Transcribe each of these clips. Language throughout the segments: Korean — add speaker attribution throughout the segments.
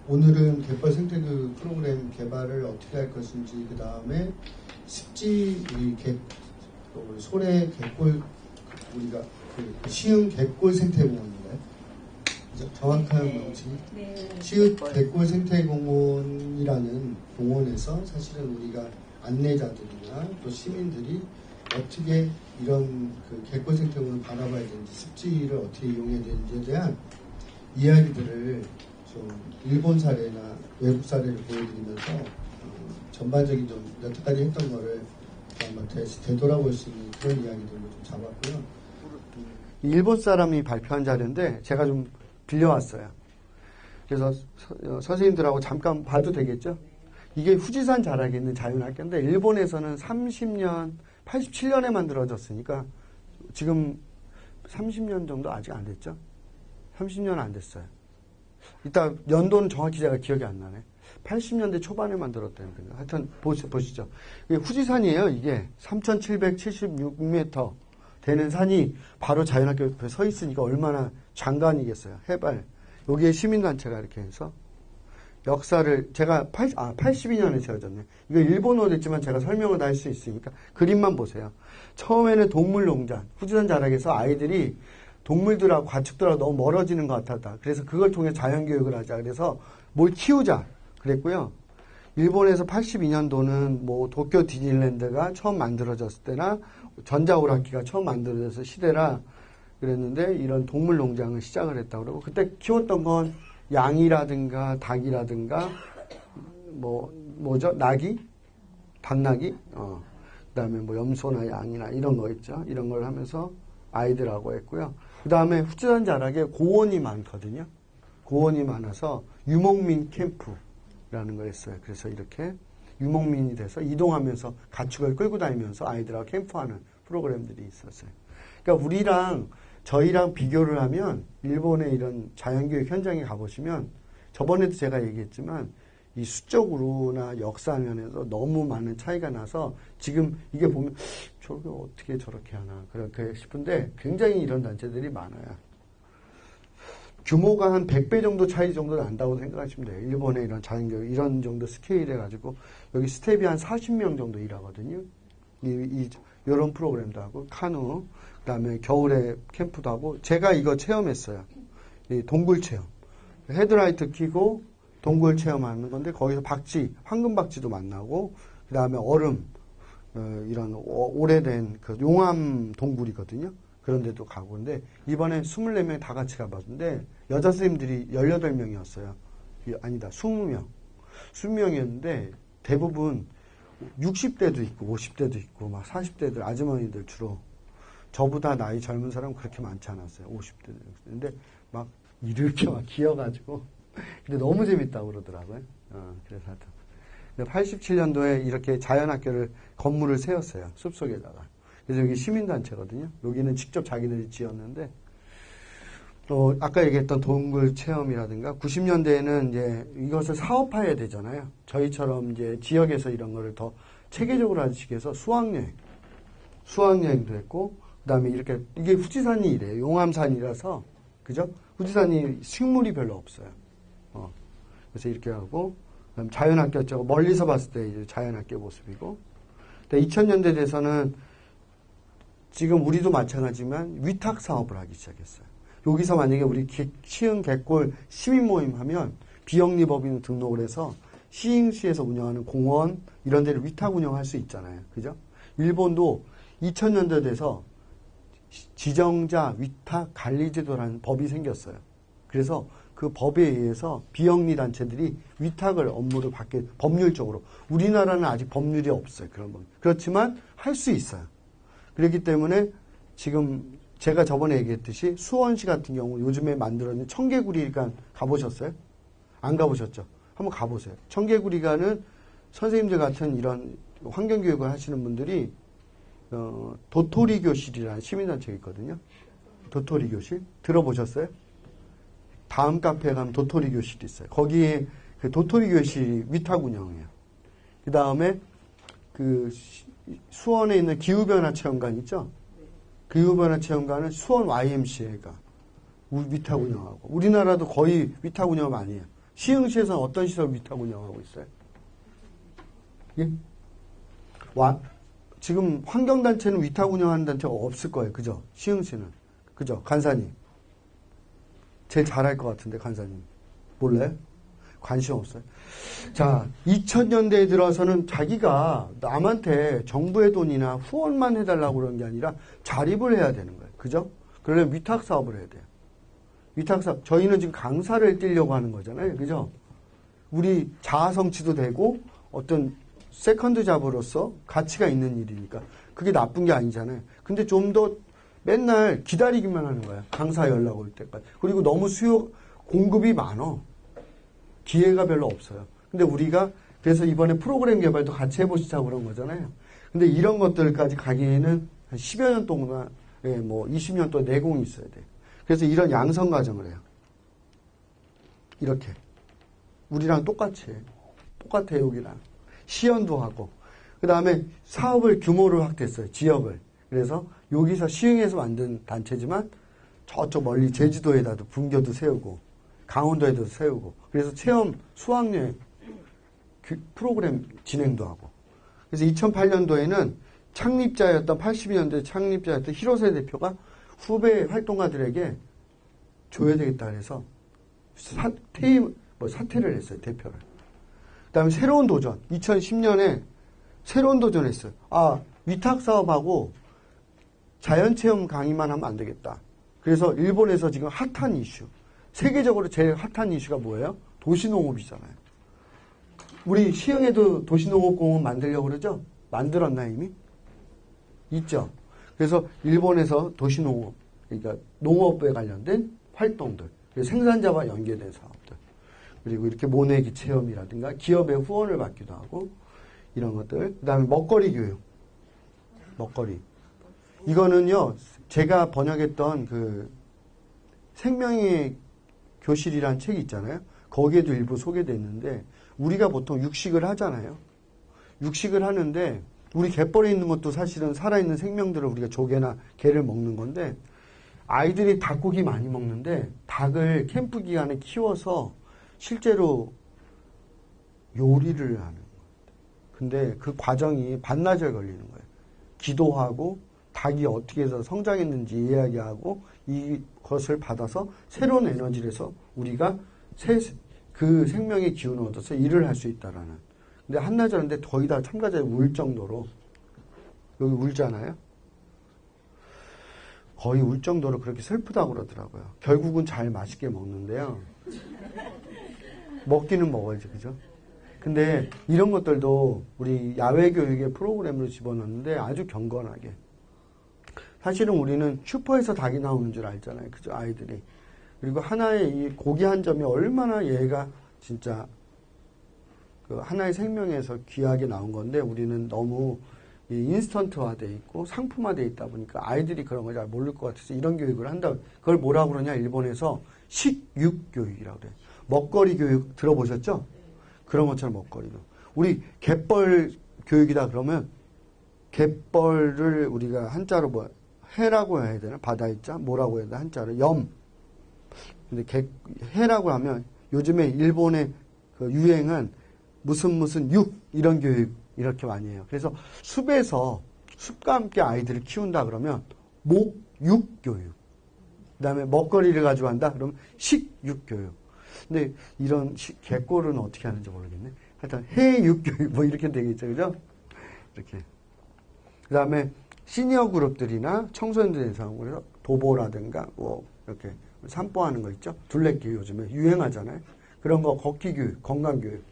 Speaker 1: 오늘은 갯벌 생태교육 프로그램 개발을 어떻게 할 것인지, 그 다음에 습지, 소래 갯골, 우리가 시흥 갯골 생태공원인가요? 정확한 명칭이?
Speaker 2: 네.
Speaker 1: 시흥 갯골 생태공원이라는 공원에서 사실은 우리가 안내자들이나 또 시민들이 어떻게 이런 갯골 생태공원을 바라봐야 되는지, 습지를 어떻게 이용해야 되는지에 대한 이야기들을 좀 일본 사례나 외국 사례를 보여드리면서 전반적인 좀 여태까지 했던 거를 한번 되돌아볼 수 있는 그런 이야기들로 좀 잡았고요. 일본 사람이 발표한 자료인데 제가 좀 빌려왔어요. 그래서 선생님들하고 잠깐 봐도 되겠죠? 이게 후지산 자락에 있는 자연학교인데 일본에서는 30년, 87년에 만들어졌으니까 지금 30년 정도 아직 안 됐죠? 30년 안 됐어요. 이따 연도는 정확히 제가 기억이 안 나네. 80년대 초반에 만들었다니까요. 하여튼 보시죠. 이게 후지산이에요. 이게 3,776m 되는 산이 바로 자연학교 옆에 서 있으니까 얼마나 장관이겠어요. 해발. 여기에 시민단체가 이렇게 해서 역사를 제가 82년에 세워졌네. 이거 일본어로 됐지만 제가 설명을 다 할 수 있으니까 그림만 보세요. 처음에는 동물농장, 후지산 자락에서 아이들이 동물들하고 가축들하고 너무 멀어지는 것 같았다. 그래서 그걸 통해 자연교육을 하자. 그래서 뭘 키우자. 그랬고요. 일본에서 82년도는 뭐 도쿄 디즈니랜드가 처음 만들어졌을 때나 전자오락기가 처음 만들어졌을 시대라 그랬는데 이런 동물농장을 시작을 했다고 그러고 그때 키웠던 건 양이라든가 닭이라든가 뭐죠? 나귀? 닭나귀? 그다음에 뭐 염소나 양이나 이런 거 있죠. 이런 걸 하면서 아이들하고 했고요. 그 다음에 후지산 자락에 고원이 많거든요. 고원이 많아서 유목민 캠프라는 걸 했어요. 그래서 이렇게 유목민이 돼서 이동하면서 가축을 끌고 다니면서 아이들하고 캠프하는 프로그램들이 있었어요. 그러니까 저희랑 비교를 하면 일본의 이런 자연교육 현장에 가보시면 저번에도 제가 얘기했지만 이 수적으로나 역사 면에서 너무 많은 차이가 나서 지금 이게 보면 저게 어떻게 저렇게 하나 그렇게 싶은데 굉장히 이런 단체들이 많아요. 규모가 한 100배 정도 차이 정도 난다고 생각하시면 돼요. 일본의 이런 자연교육 이런 정도 스케일 해가지고 여기 스텝이 한 40명 정도 일하거든요. 이런 프로그램도 하고 카누 그다음에 겨울에 캠프도 하고 제가 이거 체험했어요. 이 동굴 체험. 헤드라이트 켜고 동굴 체험하는 건데 거기서 황금 박쥐도 만나고 그 다음에 얼음 이런 오래된 그 용암 동굴이거든요. 그런 데도 가고 근데 이번에 24명 다 같이 가봤는데 여자 선생님들이 18명이었어요. 아니다 20명 20명이었는데 대부분 60대도 있고 50대도 있고 막 40대들 아주머니들 주로 저보다 나이 젊은 사람 그렇게 많지 않았어요. 50대들. 근데 막 이렇게 막 기어가지고 근데 너무 재밌다고 그러더라고요. 그래서 하여튼 87년도에 이렇게 자연학교를 건물을 세웠어요. 숲속에다가. 그래서 여기 시민단체거든요. 여기는 직접 자기들이 지었는데 또 아까 얘기했던 동굴 체험이라든가 90년대에는 이제 이것을 사업화해야 되잖아요. 저희처럼 이제 지역에서 이런 거를 더 체계적으로 하기 위해서 수학여행도 했고 그다음에 이게 후지산이 이래요. 용암산이라서 그죠? 후지산이 식물이 별로 없어요. 그래서 이렇게 하고 그다음 자연학교 저거 멀리서 봤을 때 이제 자연학교 모습이고 2000년대 돼서는 지금 우리도 마찬가지지만 위탁 사업을 하기 시작했어요. 여기서 만약에 우리 시흥 갯골 시민 모임 하면 비영리법인 등록을 해서 시흥시에서 운영하는 공원 이런 데를 위탁 운영할 수 있잖아요. 그죠? 일본도 2000년대 돼서 지정자 위탁 관리제도라는 법이 생겼어요. 그래서 그 법에 의해서 비영리 단체들이 위탁을 업무를 받게 법률적으로 우리나라는 아직 법률이 없어요. 그런 법. 그렇지만 할 수 있어요. 그렇기 때문에 지금 제가 저번에 얘기했듯이 수원시 같은 경우 요즘에 만들어진 청개구리관 가보셨어요? 안 가보셨죠? 한번 가보세요. 청개구리관은 선생님들 같은 이런 환경교육을 하시는 분들이 도토리 교실이라는 시민단체가 있거든요. 도토리 교실 들어보셨어요? 다음 카페에 가면 도토리 교실이 있어요. 거기에 그 도토리 교실이 위탁 운영이에요. 그 다음에 그 수원에 있는 기후변화 체험관 있죠? 기후변화 체험관은 수원 YMCA가 위탁 운영하고 우리나라도 거의 위탁 운영 많이 해요. 시흥시에서는 어떤 시설 위탁 운영하고 있어요? 예? 지금 환경단체는 위탁 운영하는 단체가 없을 거예요. 그죠? 시흥시는. 그죠? 간사님. 제일 잘할 것 같은데, 간사님. 몰라요? 관심 없어요. 자, 2000년대에 들어서는 자기가 남한테 정부의 돈이나 후원만 해달라고 그러는 게 아니라 자립을 해야 되는 거예요. 그죠? 그러려면 위탁 사업을 해야 돼요. 위탁 사업. 저희는 지금 강사를 띄려고 하는 거잖아요. 그죠? 우리 자아 성취도 되고 어떤 세컨드 잡으로서 가치가 있는 일이니까 그게 나쁜 게 아니잖아요. 근데 좀 더 맨날 기다리기만 하는 거야. 강사 연락 올 때까지. 그리고 너무 공급이 많어. 기회가 별로 없어요. 근데 우리가 그래서 이번에 프로그램 개발도 같이 해보시자고 그런 거잖아요. 근데 이런 것들까지 가기에는 한 10여 년 동안, 예, 뭐 20년 동안 내공이 있어야 돼요. 그래서 이런 양성 과정을 해요. 이렇게. 우리랑 똑같이 해요. 똑같아요, 여기랑. 시연도 하고. 그 다음에 사업을 규모를 확대했어요. 지역을. 그래서 여기서 시흥에서 만든 단체지만 저쪽 멀리 제주도에다도 분교도 세우고 강원도에도 세우고 그래서 체험 수학여행 프로그램 진행도 하고 그래서 2008년도에는 창립자였던 82년도에 창립자였던 히로세 대표가 후배 활동가들에게 줘야 되겠다 해서 사퇴를 했어요. 대표를. 그 다음에 새로운 도전 2010년에 새로운 도전했어요. 위탁 사업하고 자연체험 강의만 하면 안 되겠다. 그래서 일본에서 지금 핫한 이슈 세계적으로 제일 핫한 이슈가 뭐예요? 도시농업이잖아요. 우리 시흥에도 도시농업공원 만들려고 그러죠? 만들었나 이미? 있죠. 그래서 일본에서 도시농업, 그러니까 농업에 관련된 활동들, 생산자와 연계된 사업들, 그리고 이렇게 모내기 체험이라든가 기업의 후원을 받기도 하고 이런 것들. 그 다음에 먹거리 교육. 먹거리. 이거는요, 제가 번역했던 그 생명의 교실이라는 책이 있잖아요. 거기에도 일부 소개되어 있는데 우리가 보통 육식을 하잖아요. 육식을 하는데 우리 갯벌에 있는 것도 사실은 살아있는 생명들을 우리가 조개나 게를 먹는 건데 아이들이 닭고기 많이 먹는데 닭을 캠프 기간에 키워서 실제로 요리를 하는 거예요. 근데 그 과정이 반나절 걸리는 거예요. 기도하고 닭이 어떻게 해서 성장했는지 이야기하고 이것을 받아서 새로운 에너지를 해서 우리가 그 생명의 기운을 얻어서 일을 할 수 있다라는. 근데 한나절인데 거의 다 참가자들이 울 정도로 여기 울잖아요. 거의 울 정도로 그렇게 슬프다고 그러더라고요. 결국은 잘 맛있게 먹는데요. 먹기는 먹어야지, 그죠? 근데 이런 것들도 우리 야외 교육의 프로그램으로 집어넣는데 아주 경건하게. 사실은 우리는 슈퍼에서 닭이 나오는 줄 알잖아요. 그죠? 아이들이. 그리고 하나의 이 고기 한 점이 얼마나 얘가 진짜 그 하나의 생명에서 귀하게 나온 건데 우리는 너무 인스턴트화 돼 있고 상품화돼 있다 보니까 아이들이 그런 걸 잘 모를 것 같아서 이런 교육을 한다. 그걸 뭐라고 그러냐? 일본에서 식육 교육이라고 그래요. 먹거리 교육 들어보셨죠? 그런 것처럼 먹거리도. 우리 갯벌 교육이다 그러면 갯벌을 우리가 한자로 뭐 해라고 해야 되나? 바다의 자? 뭐라고 해야 되나? 한자로 염. 근데 해라고 하면 요즘에 일본의 그 유행은 무슨 육 이런 교육 이렇게 많이 해요. 그래서 숲에서 숲과 함께 아이들을 키운다 그러면 목육 교육. 그다음에 먹거리를 가져간다 그러면 식육 교육. 근데 이런 개꼴은 어떻게 하는지 모르겠네. 하여튼 해육 교육 뭐 이렇게 되겠죠. 그죠? 이렇게. 그다음에 시니어 그룹들이나 청소년들 대상으로 해서 도보라든가 뭐 이렇게 산보하는 거 있죠. 둘레길 요즘에 유행하잖아요. 그런 거 걷기 교육, 건강 교육.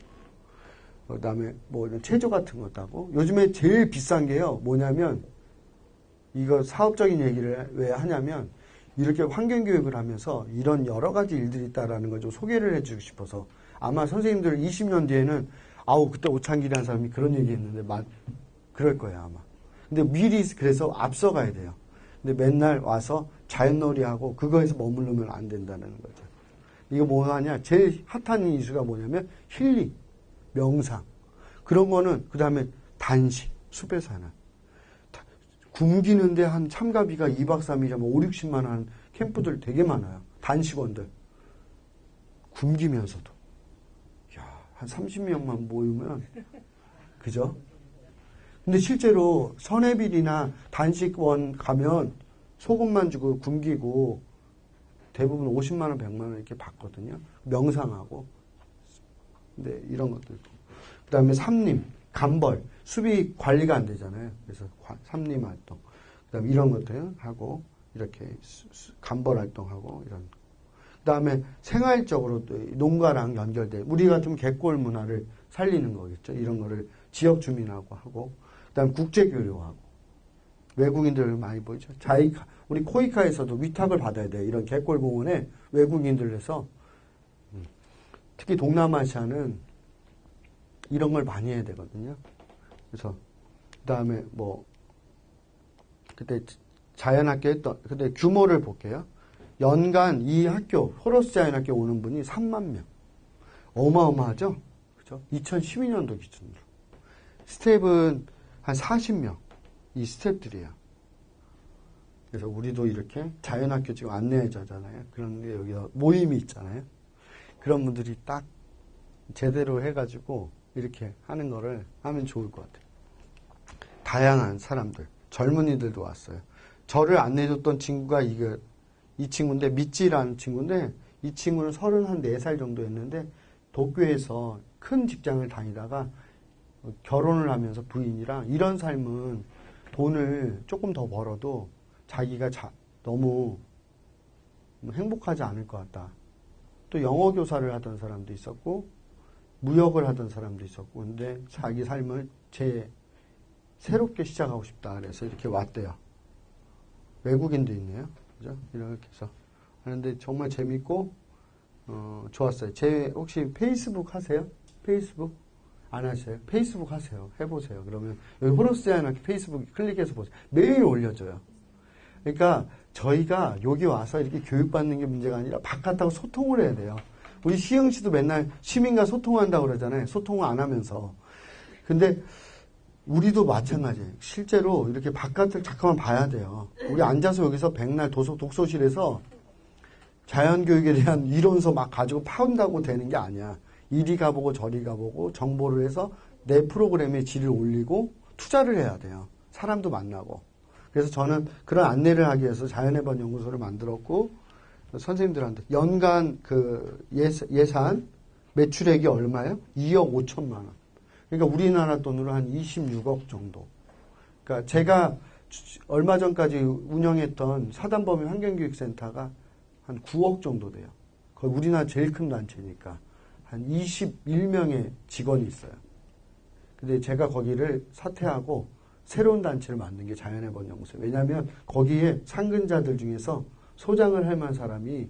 Speaker 1: 그다음에 뭐 이런 체조 같은 것도 하고 요즘에 제일 비싼 게요. 뭐냐면 이거 사업적인 얘기를 왜 하냐면 이렇게 환경 교육을 하면서 이런 여러 가지 일들이 있다라는 걸 좀 소개를 해주고 싶어서 아마 선생님들 20년 뒤에는 아우 그때 오창길이라는 사람이 그런 얘기했는데 그럴 거예요 아마. 근데 미리 그래서 앞서가야 돼요. 근데 맨날 와서 자연놀이하고 그거에서 머무르면 안 된다는 거죠. 이거 뭐하냐? 제일 핫한 이슈가 뭐냐면 힐링, 명상. 그런 거는 그 다음에 단식, 숲에서 하는. 굶기는데 한 참가비가 2박 3일이면 5, 60만 원 하는 캠프들 되게 많아요. 단식원들. 굶기면서도. 한 30명만 모이면, 그죠? 근데 실제로 선해빌이나 단식원 가면 소금만 주고 굶기고 대부분 50만 원, 100만 원 이렇게 받거든요. 명상하고. 근데 이런 것도 있고. 그 다음에 삼림, 감벌, 수비 관리가 안 되잖아요. 그래서 삼림 활동. 그 다음에 이런 것들 하고, 이렇게 감벌 활동하고, 이런. 그 다음에 생활적으로 농가랑 연결돼. 우리 같은 갯골 문화를 살리는 거겠죠. 이런 거를 지역 주민하고 하고. 그 다음에 국제교류하고. 외국인들 많이 보이죠. 자이카, 우리 코이카에서도 위탁을 받아야 돼요. 이런 갯골 공원에 외국인들 해서. 특히 동남아시아는 이런 걸 많이 해야 되거든요. 그래서, 그 다음에 뭐, 그때 자연학교 했던, 근데 규모를 볼게요. 연간 이 학교, 호러스 자연학교 오는 분이 3만 명. 어마어마하죠? 그죠? 2012년도 기준으로. 스텝은 한 40명. 이 스텝들이에요. 그래서 우리도 이렇게 자연학교 지금 안내자잖아요. 그런 게 여기 모임이 있잖아요. 그런 분들이 딱 제대로 해가지고 이렇게 하는 거를 하면 좋을 것 같아요. 다양한 사람들, 젊은이들도 왔어요. 저를 안내해줬던 친구가 이 친구인데, 미찌라는 친구인데, 이 친구는 34살 정도였는데, 도쿄에서 큰 직장을 다니다가 결혼을 하면서 부인이랑 이런 삶은 돈을 조금 더 벌어도 자기가 너무 행복하지 않을 것 같다. 또 영어 교사를 하던 사람도 있었고, 무역을 하던 사람도 있었고, 근데 자기 삶을 새롭게 시작하고 싶다. 그래서 이렇게 왔대요. 외국인도 있네요. 그죠? 이렇게 해서 하는데 정말 재밌고, 좋았어요. 혹시 페이스북 하세요? 페이스북? 안 하세요? 페이스북 하세요. 해보세요. 그러면 여기 호러스 자연학교 페이스북 클릭해서 보세요. 매일 올려줘요. 그러니까 저희가 여기 와서 이렇게 교육받는 게 문제가 아니라 바깥하고 소통을 해야 돼요. 우리 시흥 씨도 맨날 시민과 소통한다고 그러잖아요. 소통을 안 하면서. 근데 우리도 마찬가지예요. 실제로 이렇게 바깥을 잠깐만 봐야 돼요. 우리 앉아서 여기서 백날 독서실에서 자연교육에 대한 이론서 막 가지고 파운다고 되는 게 아니야. 이리 가보고 저리 가보고 정보를 해서 내 프로그램의 질을 올리고 투자를 해야 돼요. 사람도 만나고. 그래서 저는 그런 안내를 하기 위해서 자연의 번 연구소를 만들었고, 선생님들한테 연간 그 예산 매출액이 얼마예요? 2억 5천만 원. 그러니까 우리나라 돈으로 한 26억 정도. 그러니까 제가 얼마 전까지 운영했던 사단법인 환경교육센터가 한 9억 정도 돼요. 거의 우리나라 제일 큰 단체니까 한 21명의 직원이 있어요. 근데 제가 거기를 사퇴하고 새로운 단체를 만든 게 자연의 번 연구소예요. 왜냐하면 거기에 상근자들 중에서 소장을 할 만한 사람이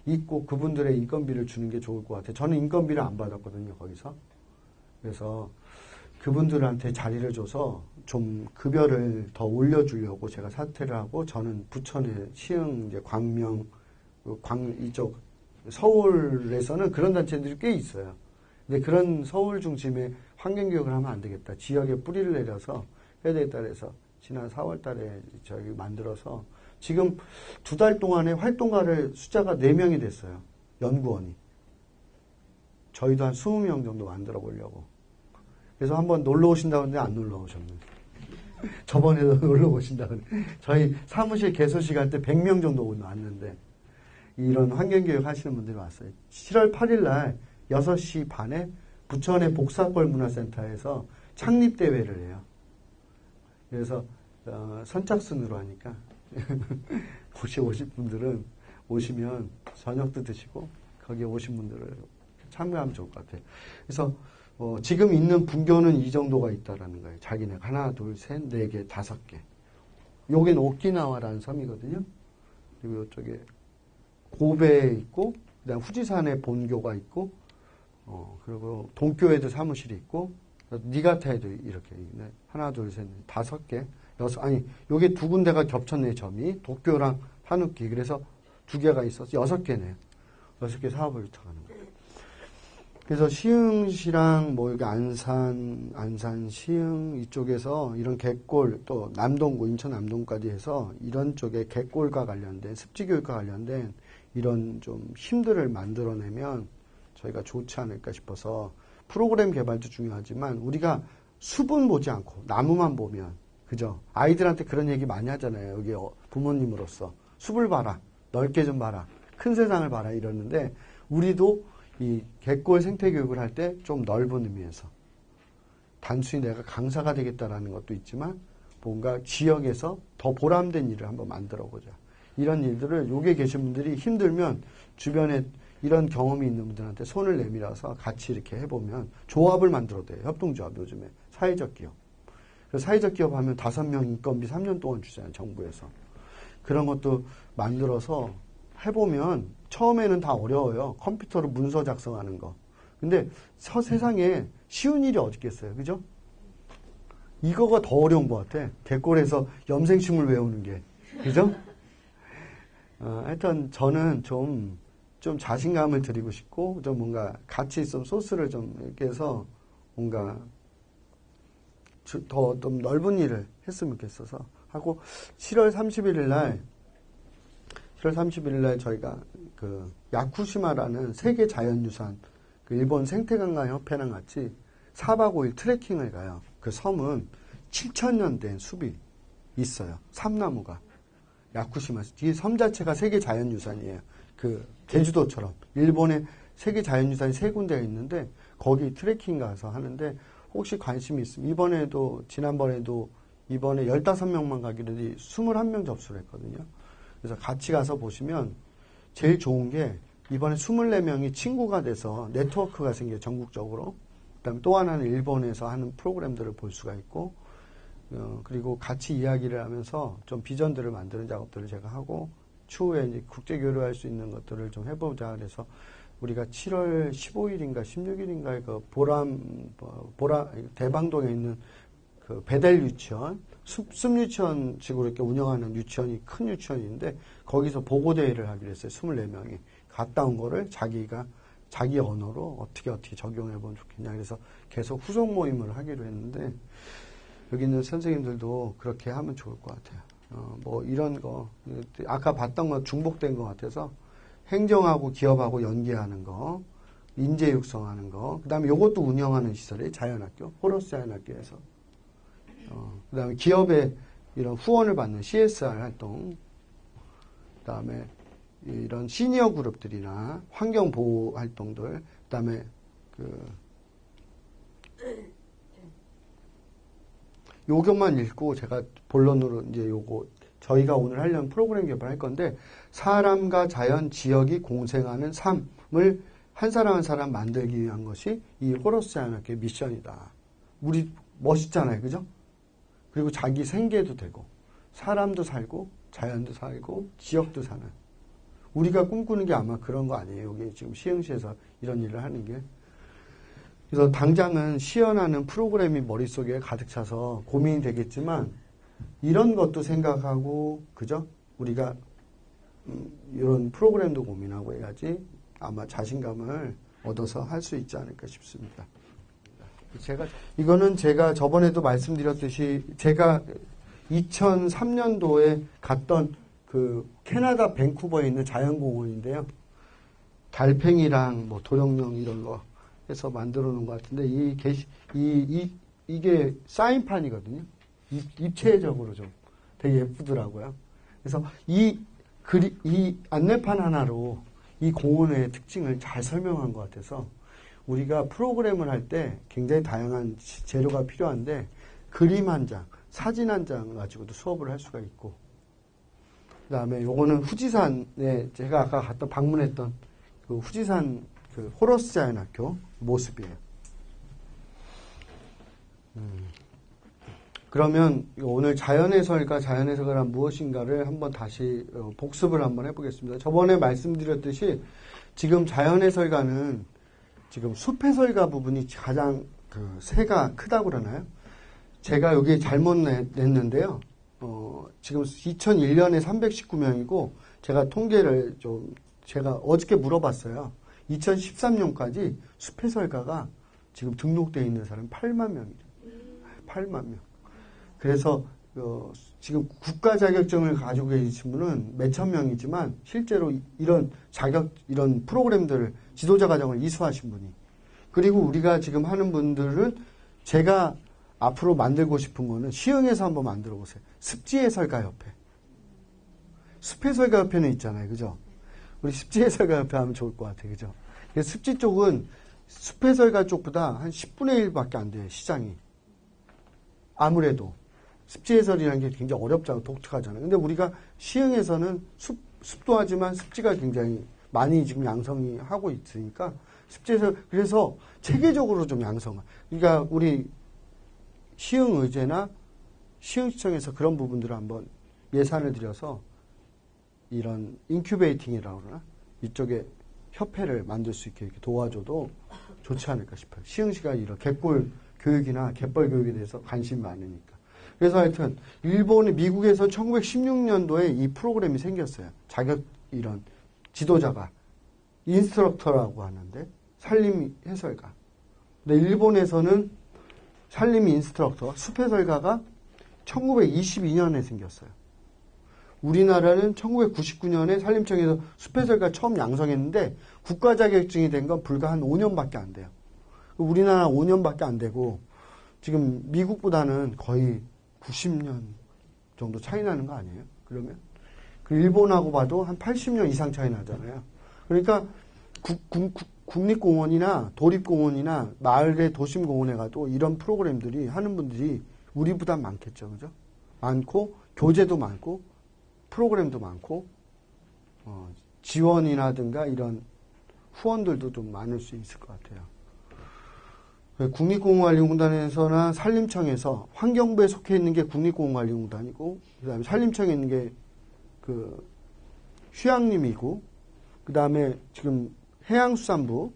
Speaker 1: 있고 그분들의 인건비를 주는 게 좋을 것 같아요. 저는 인건비를 안 받았거든요, 거기서. 그래서 그분들한테 자리를 줘서 좀 급여를 더 올려주려고 제가 사퇴를 하고, 저는 부천에 시흥, 이제 광명, 이쪽 서울에서는 그런 단체들이 꽤 있어요. 근데 그런 서울 중심의 환경교육을 하면 안 되겠다. 지역에 뿌리를 내려서 해야 되겠다 그래서 지난 4월 달에 저희 만들어서 지금 2달 동안에 활동가를 숫자가 4명이 됐어요. 연구원이. 저희도 한 20명 정도 만들어 보려고. 그래서 한번 놀러 오신다고 했는데 안 놀러 오셨는데. 저번에도 놀러 오신다고 했는데. 저희 사무실 개소식 할 때 100명 정도 왔는데. 이런 환경교육 하시는 분들이 왔어요. 7월 8일 날 6시 반에 부천의 복사골 문화센터에서 창립대회를 해요. 그래서 선착순으로 하니까 혹시 오실 분들은 오시면 저녁도 드시고 거기에 오신 분들을 참여하면 좋을 것 같아요. 그래서 지금 있는 분교는 이 정도가 있다라는 거예요. 자기네가 하나, 둘, 셋, 네 개, 5개. 여기는 오키나와라는 섬이거든요. 그리고 이쪽에 고베에 있고, 그다음 후지산에 본교가 있고, 그리고 동교에도 사무실이 있고, 니가타에도 이렇게 있네. 하나, 둘, 셋, 5개, 6, 아니, 요게 2군데가 겹쳤네, 점이. 도쿄랑 한우키. 그래서 2개가 있어서 6개네요. 6개 사업을 위탁하는 거예요. 그래서 시흥시랑 뭐 여기 안산, 시흥 이쪽에서 이런 갯골, 또 남동구, 인천 남동구까지 해서 이런 쪽에 갯골과 관련된, 습지교육과 관련된 이런 좀 힘들을 만들어내면 저희가 좋지 않을까 싶어서 프로그램 개발도 중요하지만 우리가 숲은 보지 않고 나무만 보면 그죠? 아이들한테 그런 얘기 많이 하잖아요. 여기 부모님으로서 숲을 봐라, 넓게 좀 봐라, 큰 세상을 봐라 이러는데 우리도 이 갯골 생태 교육을 할 때 좀 넓은 의미에서 단순히 내가 강사가 되겠다라는 것도 있지만 뭔가 지역에서 더 보람된 일을 한번 만들어 보자. 이런 일들을 여기에 계신 분들이 힘들면 주변에 이런 경험이 있는 분들한테 손을 내밀어서 같이 이렇게 해보면 조합을 만들어도 돼요. 협동조합 요즘에. 사회적 기업. 그래서 사회적 기업 하면 5명 인건비 3년 동안 주잖아요. 정부에서. 그런 것도 만들어서 해보면 처음에는 다 어려워요. 컴퓨터로 문서 작성하는 거. 근데 세상에 쉬운 일이 어디 있겠어요. 그죠? 이거가 더 어려운 것 같아. 갯골에서 염생식물 외우는 게. 그죠? 하여튼 저는 좀 자신감을 드리고 싶고, 좀 뭔가 같이 있으면 소스를 좀 이렇게 해서 뭔가 더 좀 넓은 일을 했으면 좋겠어서 하고, 7월 31일 날 저희가 그 야쿠시마라는 세계 자연유산, 그 일본 생태관광 협회랑 같이 4박 5일 트레킹을 가요. 그 섬은 7,000년 된 숲이 있어요. 삼나무가. 야쿠시마. 이 섬 자체가 세계 자연유산이에요. 그 제주도처럼. 일본에 세계 자연유산이 3군데가 있는데 거기 트레킹 가서 하는데 혹시 관심이 있으면 지난번에도 이번에 15명만 가기로 21명 접수를 했거든요. 그래서 같이 가서 보시면 제일 좋은 게 이번에 24명이 친구가 돼서 네트워크가 생겨요. 전국적으로. 그다음에 또 하나는 일본에서 하는 프로그램들을 볼 수가 있고 그리고 같이 이야기를 하면서 좀 비전들을 만드는 작업들을 제가 하고 추후에 이제 국제 교류할 수 있는 것들을 좀 해보자. 그래서 우리가 7월 15일인가 16일인가에 그 대방동에 있는 그 배달 유치원, 숲 유치원식으로 이렇게 운영하는 유치원이 큰 유치원인데 거기서 보고대회를 하기로 했어요. 24명이. 갔다 온 거를 자기 언어로 어떻게 적용해 보면 좋겠냐. 그래서 계속 후속 모임을 하기로 했는데 여기 있는 선생님들도 그렇게 하면 좋을 것 같아요. 뭐 이런 거 아까 봤던 거 중복된 것 같아서 행정하고 기업하고 연계하는 거, 인재 육성하는 거, 그다음에 요것도 운영하는 시설이 자연학교, 호러스 자연학교에서 그다음에 기업에 이런 후원을 받는 CSR 활동, 그다음에 이런 시니어 그룹들이나 환경 보호 활동들, 그다음에 요것만 읽고 제가 본론으로 이제 요거 저희가 오늘 하려는 프로그램 개발할 건데 사람과 자연 지역이 공생하는 삶을 한 사람 한 사람 만들기 위한 것이 이 호러스 자연학교의 미션이다. 우리 멋있잖아요, 그죠? 그리고 자기 생계도 되고 사람도 살고 자연도 살고 지역도 사는 우리가 꿈꾸는 게 아마 그런 거 아니에요. 여기 지금 시흥시에서 이런 일을 하는 게. 그래서 당장은 시연하는 프로그램이 머릿속에 가득 차서 고민이 되겠지만 이런 것도 생각하고 그죠? 우리가 이런 프로그램도 고민하고 해야지 아마 자신감을 얻어서 할 수 있지 않을까 싶습니다. 이거는 제가 저번에도 말씀드렸듯이 제가 2003년도에 갔던 그 캐나다 밴쿠버에 있는 자연공원인데요. 달팽이랑 뭐 도룡뇽 이런 거 해서 만들어 놓은 것 같은데 이게 사인판이거든요. 입체적으로 좀 되게 예쁘더라고요. 그래서 이 안내판 하나로 이 공원의 특징을 잘 설명한 것 같아서 우리가 프로그램을 할 때 굉장히 다양한 재료가 필요한데 그림 한 장, 사진 한 장 가지고도 수업을 할 수가 있고 그다음에 요거는 후지산에 제가 아까 방문했던 그 후지산 그 호러스 자연학교 모습이에요. 그러면 오늘 자연해설과 자연해석이란 무엇인가를 한번 다시 복습을 한번 해보겠습니다. 저번에 말씀드렸듯이 지금 자연해설가는 지금 숲해설가 부분이 가장 그 세가 크다고 그러나요? 제가 여기 잘못 냈는데요. 지금 2001년에 319명이고 제가 통계를 제가 어저께 물어봤어요. 2013년까지 숲해설가가 지금 등록되어 있는 사람이 8만 명이죠. 8만 명. 그래서 지금 국가 자격증을 가지고 계신 분은 몇천 명이지만 실제로 이런 프로그램들을 지도자 과정을 이수하신 분이 그리고 우리가 지금 하는 분들은 제가 앞으로 만들고 싶은 거는 시흥에서 한번 만들어 보세요. 습지해설가협회. 숲해설가협회는 있잖아요. 그죠? 우리 습지해설가협회 하면 좋을 것 같아요. 그죠? 습지 쪽은 숲해설가 쪽보다 한 10분의 1밖에 안 돼요. 시장이. 아무래도. 습지해설이라는 게 굉장히 어렵잖아요. 독특하잖아요. 근데 우리가 시흥에서는 습도 하지만 습지가 굉장히 많이 지금 양성이 하고 있으니까 습지해설, 그래서 체계적으로 좀 양성을. 그러니까 우리 시흥의제나 시흥시청에서 그런 부분들을 한번 예산을 들여서 이런 인큐베이팅이라고 그러나 이쪽에 협회를 만들 수 있게 이렇게 도와줘도 좋지 않을까 싶어요. 시흥시가 이런 갯골 교육이나 갯벌 교육에 대해서 관심이 많으니까. 그래서 하여튼 미국에서 1916년도에 이 프로그램이 생겼어요. 자격 이런 지도자가 인스트럭터라고 하는데 산림 해설가. 근데 일본에서는 산림 인스트럭터, 숲해설가가 1922년에 생겼어요. 우리나라는 1999년에 산림청에서 숲해설가 처음 양성했는데 국가 자격증이 된 건 불과 한 5년밖에 안 돼요. 우리나라 5년밖에 안 되고 지금 미국보다는 거의 90년 정도 차이 나는 거 아니에요? 그러면 그 일본하고 봐도 한 80년 이상 차이 나잖아요. 그러니까 국립공원이나 도립공원이나 마을의 도심공원에 가도 이런 프로그램들이 하는 분들이 우리보다 많겠죠. 그죠? 많고 교재도 많고 프로그램도 많고 지원이라든가 이런 후원들도 좀 많을 수 있을 것 같아요. 국립공원관리공단에서나 산림청에서 환경부에 속해 있는 게 국립공원관리공단이고 그다음에 산림청에 있는 게 그 휴양림이고 그다음에 지금 해양수산부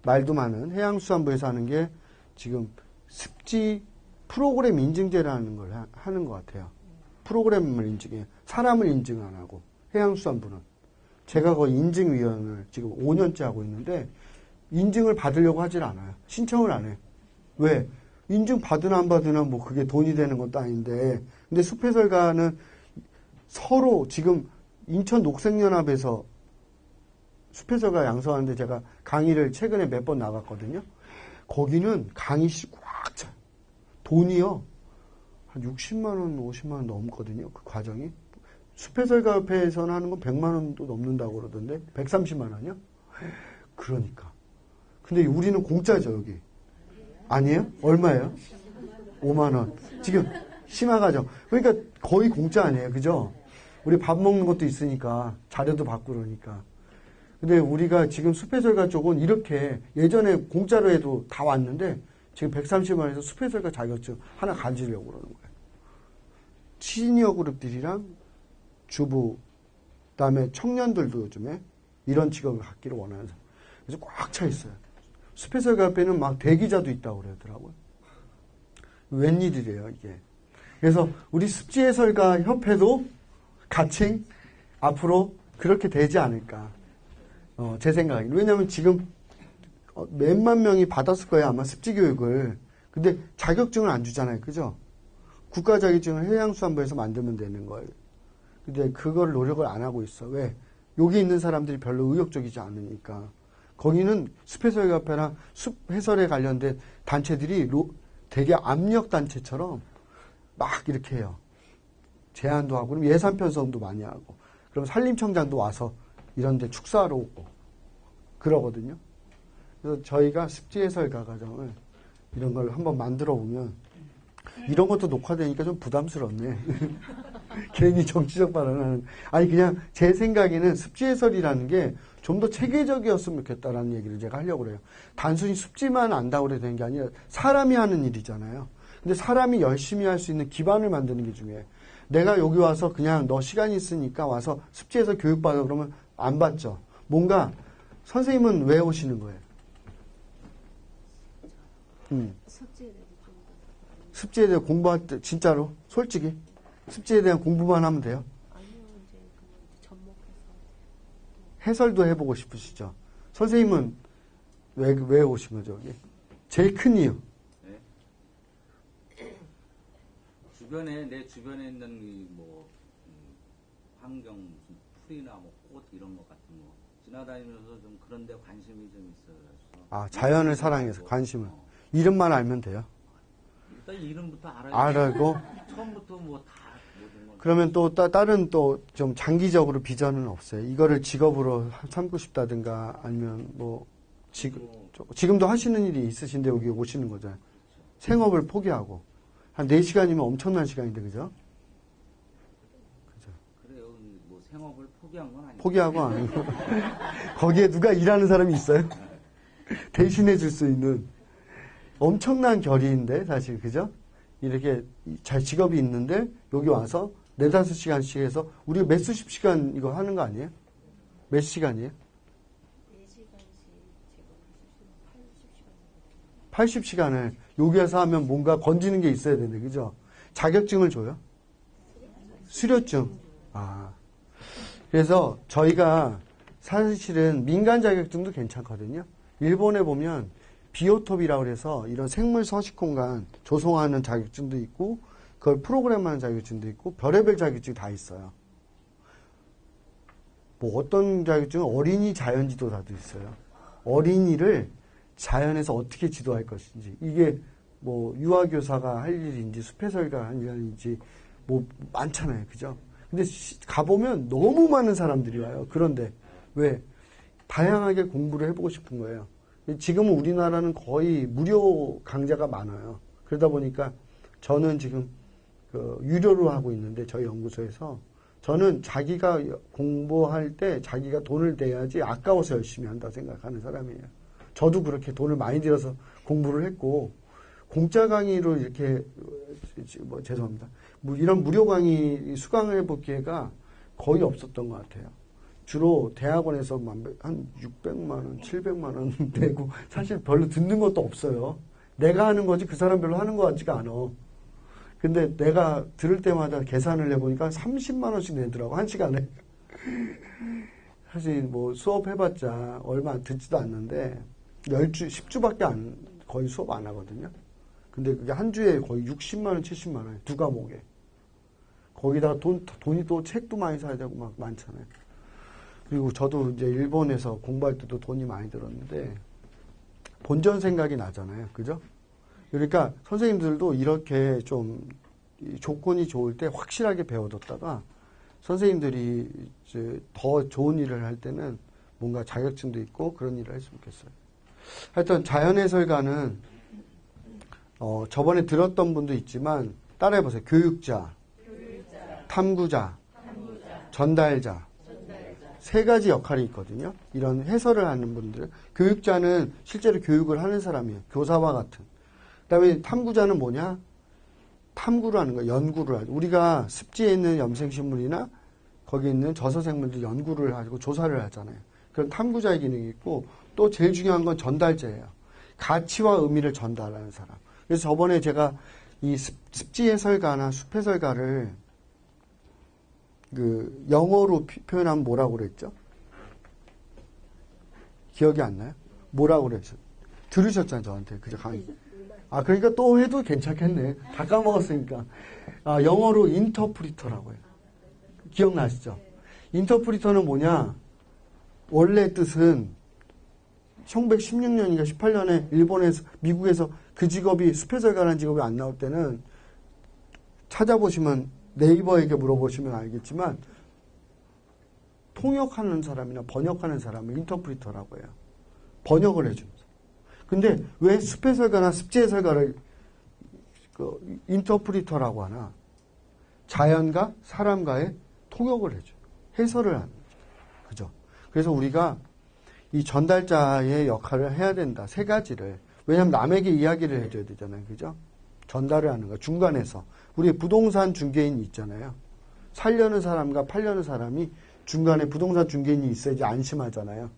Speaker 1: 말도 많은 해양수산부에서 하는 게 지금 습지 프로그램 인증제라는 걸 하는 것 같아요. 프로그램을 인증해 사람을 인증 안 하고 해양수산부는 제가 거의 인증위원을 지금 5년째 하고 있는데 인증을 받으려고 하질 않아요. 신청을 안 해요. 왜? 인증 받으나 안 받으나 뭐 그게 돈이 되는 것도 아닌데 근데 숲해설가는 서로 지금 인천 녹색연합에서 숲해설가 양성하는데 제가 강의를 최근에 몇 번 나갔거든요. 거기는 강의실 꽉 차요. 돈이요. 한 60만 원, 50만 원 넘거든요. 그 과정이. 숲해설가협회에서는 하는 건 100만 원도 넘는다고 그러던데 130만 원이요? 그러니까. 근데 우리는 공짜죠, 여기. 아니에요? 얼마예요? 5만 원. 지금 심화가죠. 그러니까 거의 공짜 아니에요. 그죠? 우리 밥 먹는 것도 있으니까 자료도 받고 그러니까. 근데 우리가 지금 숲해설가 쪽은 이렇게 예전에 공짜로 해도 다 왔는데 지금 130만 원에서 숲해설가 자격증 하나 가지려고 그러는 거예요. 시니어 그룹들이랑 주부, 그다음에 청년들도 요즘에 이런 직업을 갖기를 원하는 사람. 그래서 꽉 차 있어요. 숲해설가 협회는 막 대기자도 있다고 그러더라고요. 웬일이래요, 이게. 그래서 우리 습지해설가 협회도 가칭 앞으로 그렇게 되지 않을까. 제 생각에. 왜냐하면 지금 몇만 명이 받았을 거예요, 아마 습지교육을. 근데 자격증을 안 주잖아요, 그죠? 국가 자격증을 해양수산부에서 만들면 되는 거예요. 근데 그걸 노력을 안 하고 있어. 왜? 여기 있는 사람들이 별로 의욕적이지 않으니까. 거기는 숲해설협회나 숲해설에 관련된 단체들이 되게 압력단체처럼 막 이렇게 해요. 제안도 하고, 그럼 예산 편성도 많이 하고, 그럼 산림청장도 와서 이런 데 축사하러 오고, 그러거든요. 그래서 저희가 습지해설가 과정을 이런 걸 한번 만들어 보면, 이런 것도 녹화되니까 좀 부담스럽네. 괜히 정치적 발언하는. 아니, 그냥 제 생각에는 습지해설이라는 게 좀 더 체계적이었으면 좋겠다라는 얘기를 제가 하려고 그래요. 단순히 습지만 안다고 그래야 되는 게 아니라 사람이 하는 일이잖아요. 근데 사람이 열심히 할 수 있는 기반을 만드는 게 중요해. 내가 여기 와서 그냥 너 시간이 있으니까 와서 습지해설 교육받아 그러면 안 받죠. 뭔가 선생님은 왜 오시는 거예요? 습지에 대해 공부할 때 진짜로 솔직히 습지에 대한 공부만 하면 돼요?
Speaker 2: 아니요, 이제 접목해서
Speaker 1: 해설도 해보고 싶으시죠? 선생님은 왜 오신 거죠, 여기? 제일 큰 이유.
Speaker 3: 네? 내 주변에 있는 환경 무슨 풀이나 뭐 꽃 이런 것 같은 거 지나다니면서 좀 그런 데 관심이 좀 있어요.
Speaker 1: 아, 자연을 사랑해서 관심을. 이름만 알면 돼요.
Speaker 3: 일단 이름부터
Speaker 1: 알고.
Speaker 3: 처음부터 뭐 다 모든 걸.
Speaker 1: 그러면 또 다른 또 좀 장기적으로 비전은 없어요. 이거를 직업으로 삼고 싶다든가 아니면 뭐 지금도 하시는 일이 있으신데 여기 오시는 거잖아요. 생업을 포기하고 한 4시간이면 엄청난 시간인데 그죠?
Speaker 3: 그래요. 뭐 생업을 포기한 건 아니고.
Speaker 1: 포기하고 아니고 거기에 누가 일하는 사람이 있어요? 대신해 줄 수 있는 엄청난 결의인데 사실 그죠? 이렇게 잘 직업이 있는데 여기 와서 4-5시간씩 해서 우리가 몇 수십 시간 이거 하는 거 아니에요? 몇 시간이에요?
Speaker 2: 4시간씩 지금
Speaker 1: 80시간을 여기에서 하면 뭔가 건지는 게 있어야 되는데 그죠? 자격증을 줘요? 수료증. 아. 그래서 저희가 사실은 민간 자격증도 괜찮거든요. 일본에 보면 비오톱이라고 해서 이런 생물 서식 공간 조성하는 자격증도 있고 그걸 프로그램하는 자격증도 있고 별의별 자격증이 다 있어요. 뭐 어떤 자격증은 어린이 자연 지도사도 있어요. 어린이를 자연에서 어떻게 지도할 것인지 이게 뭐 유아교사가 할 일인지 숲해설가 할 일인지 뭐 많잖아요. 그죠? 근데 가보면 너무 많은 사람들이 와요. 그런데 왜? 다양하게 공부를 해보고 싶은 거예요. 지금은 우리나라는 거의 무료 강좌가 많아요. 그러다 보니까 저는 지금 그 유료로 하고 있는데 저희 연구소에서 저는 자기가 공부할 때 자기가 돈을 내야지 아까워서 열심히 한다 생각하는 사람이에요. 저도 그렇게 돈을 많이 들여서 공부를 했고 공짜 강의로 이렇게 뭐 죄송합니다. 뭐 이런 무료 강의 수강을 해볼 기회가 거의 없었던 것 같아요. 주로 대학원에서 한 600만 원, 700만 원 내고 사실 별로 듣는 것도 없어요. 내가 하는 거지 그 사람 별로 하는 것 같지가 않아. 근데 내가 들을 때마다 계산을 해보니까 30만 원씩 내더라고, 한 시간에. 사실 뭐 수업 해봤자 얼마 듣지도 않는데 10주밖에 거의 수업 안 하거든요. 근데 그게 한 주에 거의 60만 원, 70만 원, 두 과목에. 거기다가 돈이 또 책도 많이 사야 되고 막 많잖아요. 그리고 저도 이제 일본에서 공부할 때도 돈이 많이 들었는데 본전 생각이 나잖아요. 그죠? 그러니까 선생님들도 이렇게 좀 조건이 좋을 때 확실하게 배워뒀다가 선생님들이 이제 더 좋은 일을 할 때는 뭔가 자격증도 있고 그런 일을 했으면 좋겠어요. 하여튼 자연해설가는 저번에 들었던 분도 있지만 따라해보세요. 교육자, 탐구자, 전달자. 세 가지 역할이 있거든요. 이런 해설을 하는 분들. 교육자는 실제로 교육을 하는 사람이에요. 교사와 같은. 그 다음에 탐구자는 뭐냐? 탐구를 하는 거예요. 연구를 하죠. 우리가 습지에 있는 염생식물이나 거기 있는 저서생물들 연구를 하고 조사를 하잖아요. 그런 탐구자의 기능이 있고 또 제일 중요한 건 전달자예요. 가치와 의미를 전달하는 사람. 그래서 저번에 제가 이 습지 해설가나 숲 해설가를 그 영어로 표현하면 뭐라고 그랬죠? 기억이 안 나요? 뭐라고 그랬죠? 들으셨잖아요, 저한테. 그죠? 강의. 아, 그러니까 또 해도 괜찮겠네. 다 까먹었으니까. 아, 영어로 인터프리터라고 해요. 기억나시죠? 인터프리터는 뭐냐? 원래 뜻은 1916년인가 18년에 일본에서, 미국에서 그 직업이 숲해설가라는 직업이 안 나올 때는 찾아보시면 네이버에게 물어보시면 알겠지만 통역하는 사람이나 번역하는 사람을 인터프리터라고 해요. 번역을 해줍니다. 근데 왜 숲해설가나 습지해설가를 그 인터프리터라고 하나? 자연과 사람과의 통역을 해줘요. 해설을 하는 거죠. 그죠? 그래서 우리가 이 전달자의 역할을 해야 된다. 세 가지를. 왜냐하면 남에게 이야기를 해줘야 되잖아요. 그죠? 전달을 하는 거. 중간에서. 우리 부동산 중개인이 있잖아요. 살려는 사람과 팔려는 사람이 중간에 부동산 중개인이 있어야지 안심하잖아요.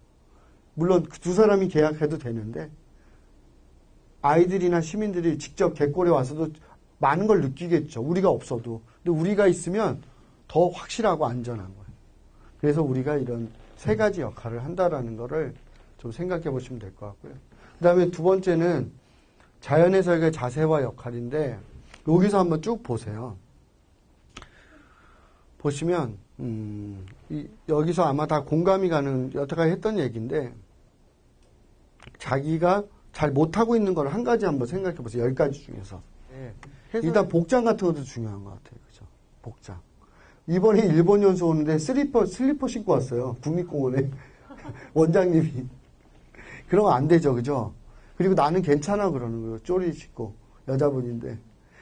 Speaker 1: 물론 그 두 사람이 계약해도 되는데 아이들이나 시민들이 직접 객골에 와서도 많은 걸 느끼겠죠. 우리가 없어도. 근데 우리가 있으면 더 확실하고 안전한 거예요. 그래서 우리가 이런 세 가지 역할을 한다라는 거를 좀 생각해 보시면 될 것 같고요. 그 다음에 두 번째는 자연해설가의 자세와 역할인데 여기서 한번 쭉 보세요. 보시면 여기서 아마 다 공감이 가는 여태까지 했던 얘기인데 자기가 잘 못하고 있는 걸 한 가지 한번 생각해 보세요. 10가지 중에서. 일단 복장 같은 것도 중요한 것 같아요. 그죠? 복장. 이번에 일본 연수 오는데 슬리퍼 신고 왔어요. 국립공원에. 원장님이. 그런 거 안 되죠. 그죠? 그리고 나는 괜찮아 그러는 거예요. 쪼리 신고. 여자분인데.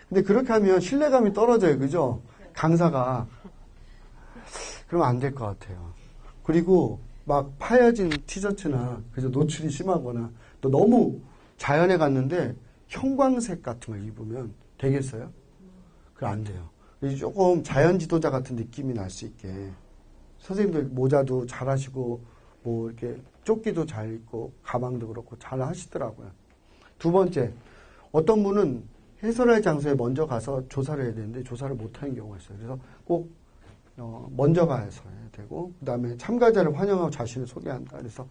Speaker 1: 근데 그렇게 하면 신뢰감이 떨어져요. 그죠? 강사가. 그러면 안 될 것 같아요. 그리고 막 파여진 티셔츠나 그죠? 노출이 심하거나 또 너무 자연에 갔는데 형광색 같은 걸 입으면 되겠어요? 그럼 안 돼요. 조금 자연 지도자 같은 느낌이 날 수 있게 선생님들 모자도 잘 하시고 뭐 이렇게 조끼도 잘 입고 가방도 그렇고 잘 하시더라고요. 두 번째, 어떤 분은 해설할 장소에 먼저 가서 조사를 해야 되는데 조사를 못하는 경우가 있어요. 그래서 꼭 먼저 가서 해야 되고 그 다음에 참가자를 환영하고 자신을 소개한다. 그래서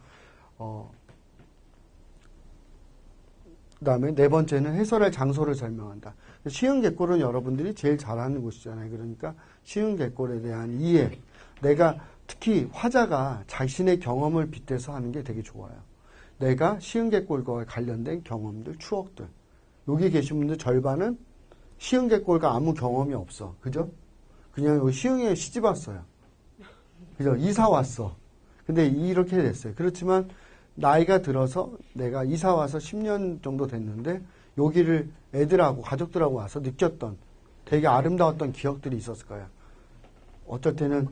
Speaker 1: 그 다음에 네 번째는 해설할 장소를 설명한다. 쉬운 객골은 여러분들이 제일 잘하는 곳이잖아요. 그러니까 쉬운 객골에 대한 이해. 내가 특히 화자가 자신의 경험을 빗대서 하는 게 되게 좋아요. 내가 쉬운 객골과 관련된 경험들, 추억들. 여기 계신 분들 절반은 쉬운 객골과 아무 경험이 없어. 그죠? 그냥 여기 시흥에 시집 왔어요. 그죠? 이사 왔어. 근데 이렇게 됐어요. 그렇지만 나이가 들어서 내가 이사 와서 10년 정도 됐는데 여기를 애들하고 가족들하고 와서 느꼈던 되게 아름다웠던 기억들이 있었을 거예요. 어떨 때는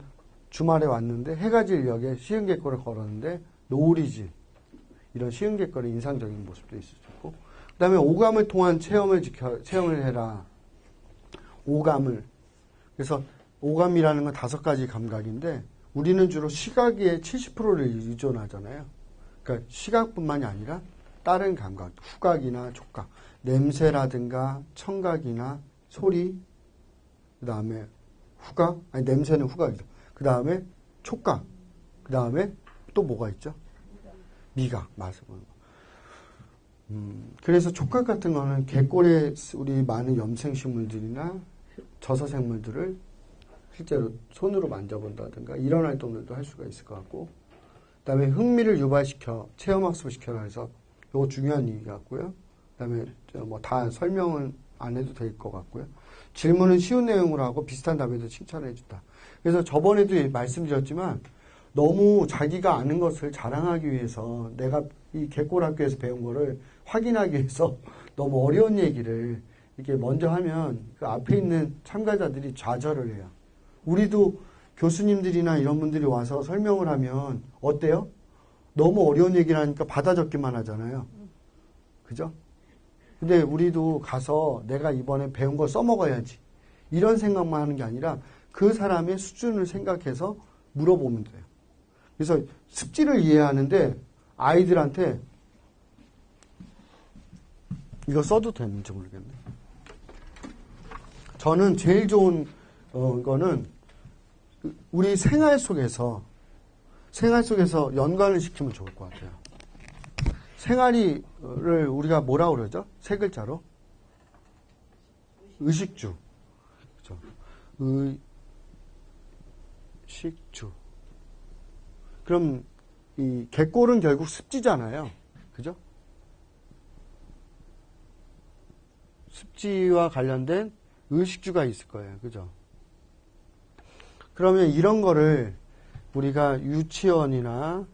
Speaker 1: 주말에 왔는데 해가 질 역에 시흥객거를 걸었는데 노을이지. 이런 시흥객거의 인상적인 모습도 있을 수 있고 그 다음에 오감을 통한 체험을 해라. 오감을. 그래서 오감이라는 건 5가지 감각인데 우리는 주로 시각의 70%를 의존하잖아요. 그러니까 시각뿐만이 아니라 다른 감각, 후각이나 촉각, 냄새라든가 청각이나 소리, 그 다음에 후각, 아니 냄새는 후각이죠. 그 다음에 촉각, 그 다음에 또 뭐가 있죠? 미각, 맛을 보는 거. 그래서 촉각 같은 거는 갯골에 우리 많은 염생식물들이나 저서생물들을 실제로 손으로 만져본다든가 이런 활동들도 할 수가 있을 것 같고 그 다음에 흥미를 유발시켜 체험학습을 시켜라 해서 이거 중요한 얘기 같고요. 그 다음에 뭐 다 설명은 안 해도 될 것 같고요. 질문은 쉬운 내용으로 하고 비슷한 답에도 칭찬을 해준다. 그래서 저번에도 말씀드렸지만 너무 자기가 아는 것을 자랑하기 위해서 내가 이 갯골학교에서 배운 거를 확인하기 위해서 너무 어려운 얘기를 이렇게 먼저 하면 그 앞에 있는 참가자들이 좌절을 해요. 우리도 교수님들이나 이런 분들이 와서 설명을 하면 어때요? 너무 어려운 얘기를 하니까 받아 적기만 하잖아요. 그죠? 근데 우리도 가서 내가 이번에 배운 거 써먹어야지. 이런 생각만 하는 게 아니라 그 사람의 수준을 생각해서 물어보면 돼요. 그래서 습지를 이해하는데 아이들한테 이거 써도 되는지 모르겠네. 저는 제일 좋은 거는 우리 생활 속에서 연관을 시키면 좋을 것 같아요. 생활이를 우리가 뭐라 그러죠? 3글자로? 의식주. 그렇죠? 의식주. 그럼 이 갯골은 결국 습지잖아요. 그죠? 습지와 관련된 의식주가 있을 거예요. 그죠? 그러면 이런 거를 우리가 유치원이나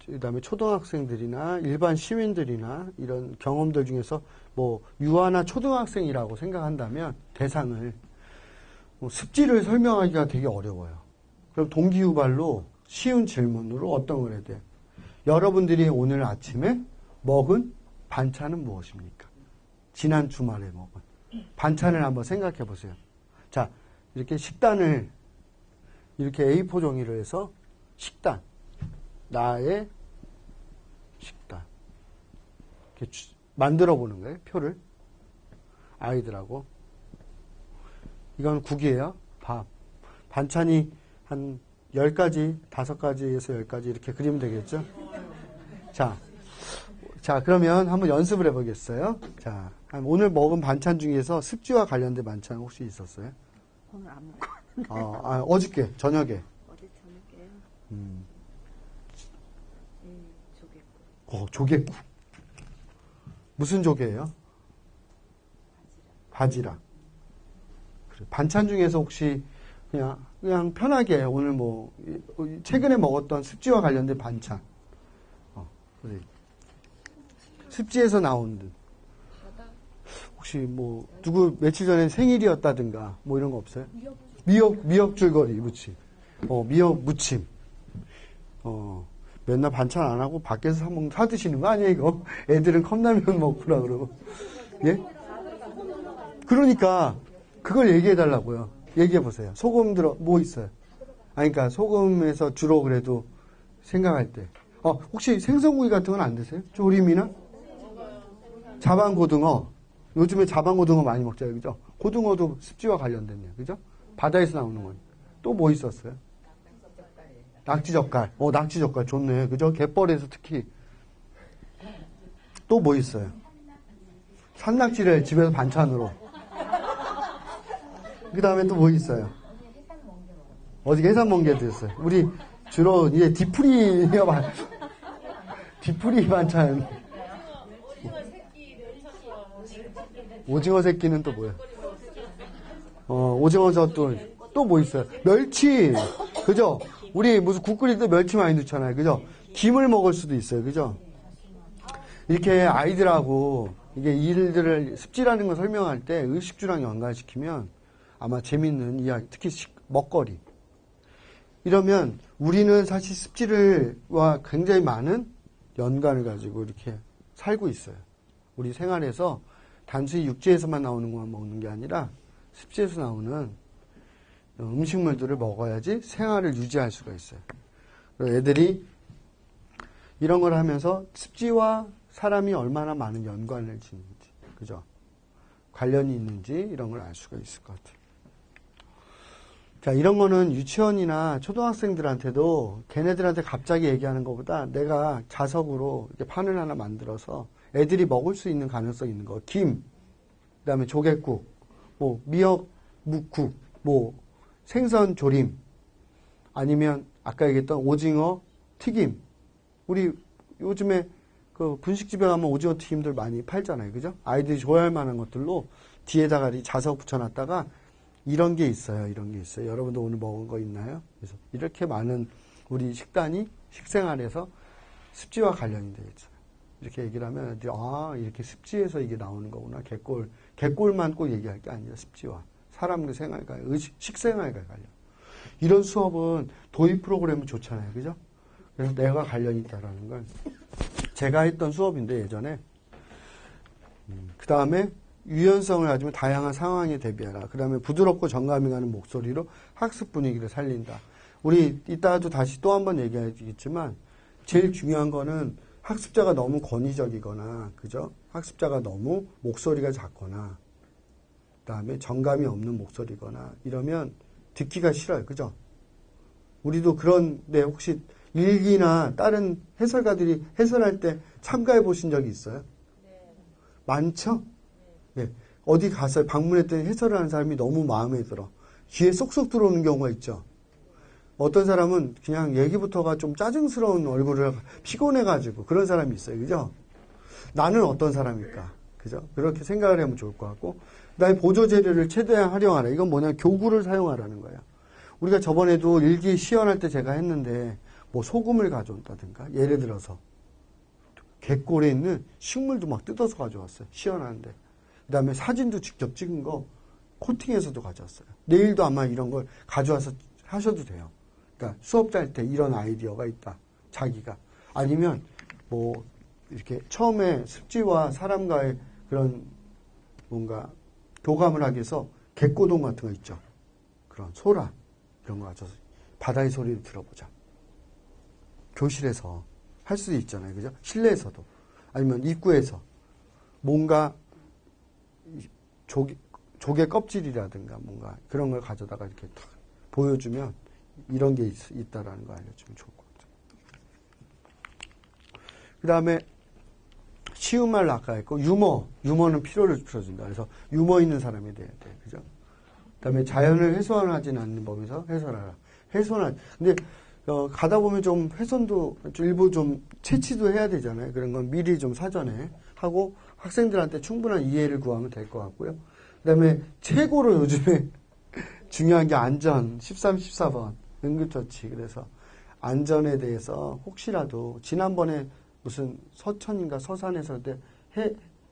Speaker 1: 그다음에 초등학생들이나 일반 시민들이나 이런 경험들 중에서 뭐 유아나 초등학생이라고 생각한다면 대상을 습지를 설명하기가 되게 어려워요. 그럼 동기유발로 쉬운 질문으로 어떤 걸 해야 돼요? 여러분들이 오늘 아침에 먹은 반찬은 무엇입니까? 지난 주말에 먹은 반찬을 한번 생각해 보세요. 자, 이렇게 식단을 이렇게 A4 종이를 해서 식단, 나의 식단 이렇게 만들어 보는 거예요. 표를 아이들하고. 이건 국이에요. 밥. 반찬이 한 10가지, 5가지에서 10가지 이렇게 그리면 되겠죠? 자, 그러면 한번 연습을 해보겠어요. 자, 오늘 먹은 반찬 중에서 습지와 관련된 반찬 혹시 있었어요?
Speaker 2: 오늘 안 먹고
Speaker 1: 어저께, 저녁에.
Speaker 2: 어제 저녁에요.
Speaker 1: 음.
Speaker 2: 조개국.
Speaker 1: 조개국. 무슨 조개예요? 바지락. 그래. 반찬 중에서 혹시 그냥 편하게 오늘 뭐 최근에 먹었던 습지와 관련된 반찬. 그래. 습지에서 나온 듯. 혹시 뭐 누구 며칠 전에 생일이었다든가 뭐 이런 거 없어요? 미역 줄거리 무침. 미역 무침. 맨날 반찬 안 하고 밖에서 사 드시는 거 아니에요, 이거? 애들은 컵라면 먹구나 그러고. 예? 그러니까 그걸 얘기해 달라고요. 얘기해 보세요. 소금 뭐 있어요? 그러니까 소금에서 주로 그래도 생각할 때. 혹시 생선구이 같은 건 안 드세요? 조림이나? 자반고등어. 요즘에 자반고등어 많이 먹잖아요, 그죠? 고등어도 습지와 관련됐네요, 그죠? 바다에서 나오는 건. 또 뭐 있었어요? 낙지젓갈. 낙지젓갈 좋네, 그죠? 갯벌에서 특히. 또 뭐 있어요? 산낙지를 집에서 반찬으로. 그 다음에 또 뭐 있어요? 어저께 해산 멍게 드셨어요. 우리 주로 이제 디프리 반찬. 오징어 새끼는 또 뭐야? 오징어젓 또 뭐 있어요? 멸치. 그죠? 우리 무슨 국 끓일 때 멸치 많이 넣잖아요. 그죠? 김을 먹을 수도 있어요. 그죠? 이렇게 아이들하고 이게 일들을 습지라는 걸 설명할 때 의식주랑 연관시키면 아마 재밌는 이야기, 특히 먹거리. 이러면 우리는 사실 습지와 굉장히 많은 연관을 가지고 이렇게 살고 있어요. 우리 생활에서 단순히 육지에서만 나오는 것만 먹는 게 아니라 습지에서 나오는 음식물들을 먹어야지 생활을 유지할 수가 있어요. 애들이 이런 걸 하면서 습지와 사람이 얼마나 많은 연관을 짓는지, 그죠? 관련이 있는지 이런 걸 알 수가 있을 것 같아요. 자, 이런 거는 유치원이나 초등학생들한테도 걔네들한테 갑자기 얘기하는 것보다 내가 자석으로 이렇게 판을 하나 만들어서 애들이 먹을 수 있는 가능성이 있는 거. 김, 그 다음에 조개국, 뭐, 미역 묵국, 뭐, 생선 조림, 아니면 아까 얘기했던 오징어 튀김. 우리 요즘에 그 분식집에 가면 오징어 튀김들 많이 팔잖아요. 그죠? 아이들이 좋아할 만한 것들로 뒤에다가 자석 붙여놨다가 이런 게 있어요. 이런 게 있어요. 여러분도 오늘 먹은 거 있나요? 그래서 이렇게 많은 우리 식단이 식생활에서 습지와 관련이 되겠죠. 이렇게 얘기를 하면 애들이 이렇게 습지에서 이게 나오는 거구나. 갯골만 꼭 얘기할 게 아니라 습지와 사람의 생활과 식생활과 관련. 이런 수업은 도입 프로그램은 좋잖아요. 그죠? 그래서 내가 관련이 있다라는 걸 제가 했던 수업인데 예전에 그 다음에 유연성을 가지고 다양한 상황에 대비하라. 그 다음에 부드럽고 정감이 가는 목소리로 학습 분위기를 살린다. 우리 이따가도 다시 또 한 번 얘기하겠지만 제일 중요한 거는 학습자가 너무 권위적이거나, 그죠? 학습자가 너무 목소리가 작거나, 그 다음에 정감이 없는 목소리거나, 이러면 듣기가 싫어요. 그죠? 우리도 그런데 혹시 일기나 다른 해설가들이 해설할 때 참가해 보신 적이 있어요?
Speaker 2: 네.
Speaker 1: 많죠? 네. 어디 가서 방문했더니 해설을 하는 사람이 너무 마음에 들어. 귀에 쏙쏙 들어오는 경우가 있죠. 어떤 사람은 그냥 얘기부터가 좀 짜증스러운 얼굴을 피곤해가지고 그런 사람이 있어요. 그죠? 나는 어떤 사람일까? 그죠? 그렇게 생각을 하면 좋을 것 같고, 그다음에 보조 재료를 최대한 활용하라. 이건 뭐냐면 교구를 사용하라는 거예요. 우리가 저번에도 일기 시연할 때 제가 했는데 뭐 소금을 가져온다든가, 예를 들어서 갯골에 있는 식물도 막 뜯어서 가져왔어요. 시연하는데. 그다음에 사진도 직접 찍은 거 코팅해서도 가져왔어요. 내일도 아마 이런 걸 가져와서 하셔도 돼요. 그러니까 수업 짤 때 이런 아이디어가 있다. 자기가. 아니면 뭐 이렇게 처음에 습지와 사람과의 그런 뭔가 교감을 하기 위해서 갯고동 같은 거 있죠. 그런 소라 이런 거 가져서 바다의 소리를 들어보자. 교실에서 할 수도 있잖아요. 그죠? 실내에서도. 아니면 입구에서 뭔가 조개 껍질이라든가 뭔가 그런 걸 가져다가 이렇게 탁 보여주면 이런 게 있다라는 거 알려주면 좋을 것 같아요. 그 다음에 쉬운 말로 아까 했고 유머는 피로를 풀어준다. 그래서 유머 있는 사람이 돼야 돼. 그죠? 그다음에 자연을 훼손하지는 않는 범위에서 훼손하라. 근데 가다 보면 좀 훼손도 일부 좀 채취도 해야 되잖아요. 그런 건 미리 좀 사전에 하고 학생들한테 충분한 이해를 구하면 될 것 같고요. 그다음에 최고로 요즘에 중요한 게 안전 13, 14번 응급처치. 그래서 안전에 대해서 혹시라도 지난번에 무슨 서천인가 서산에서 때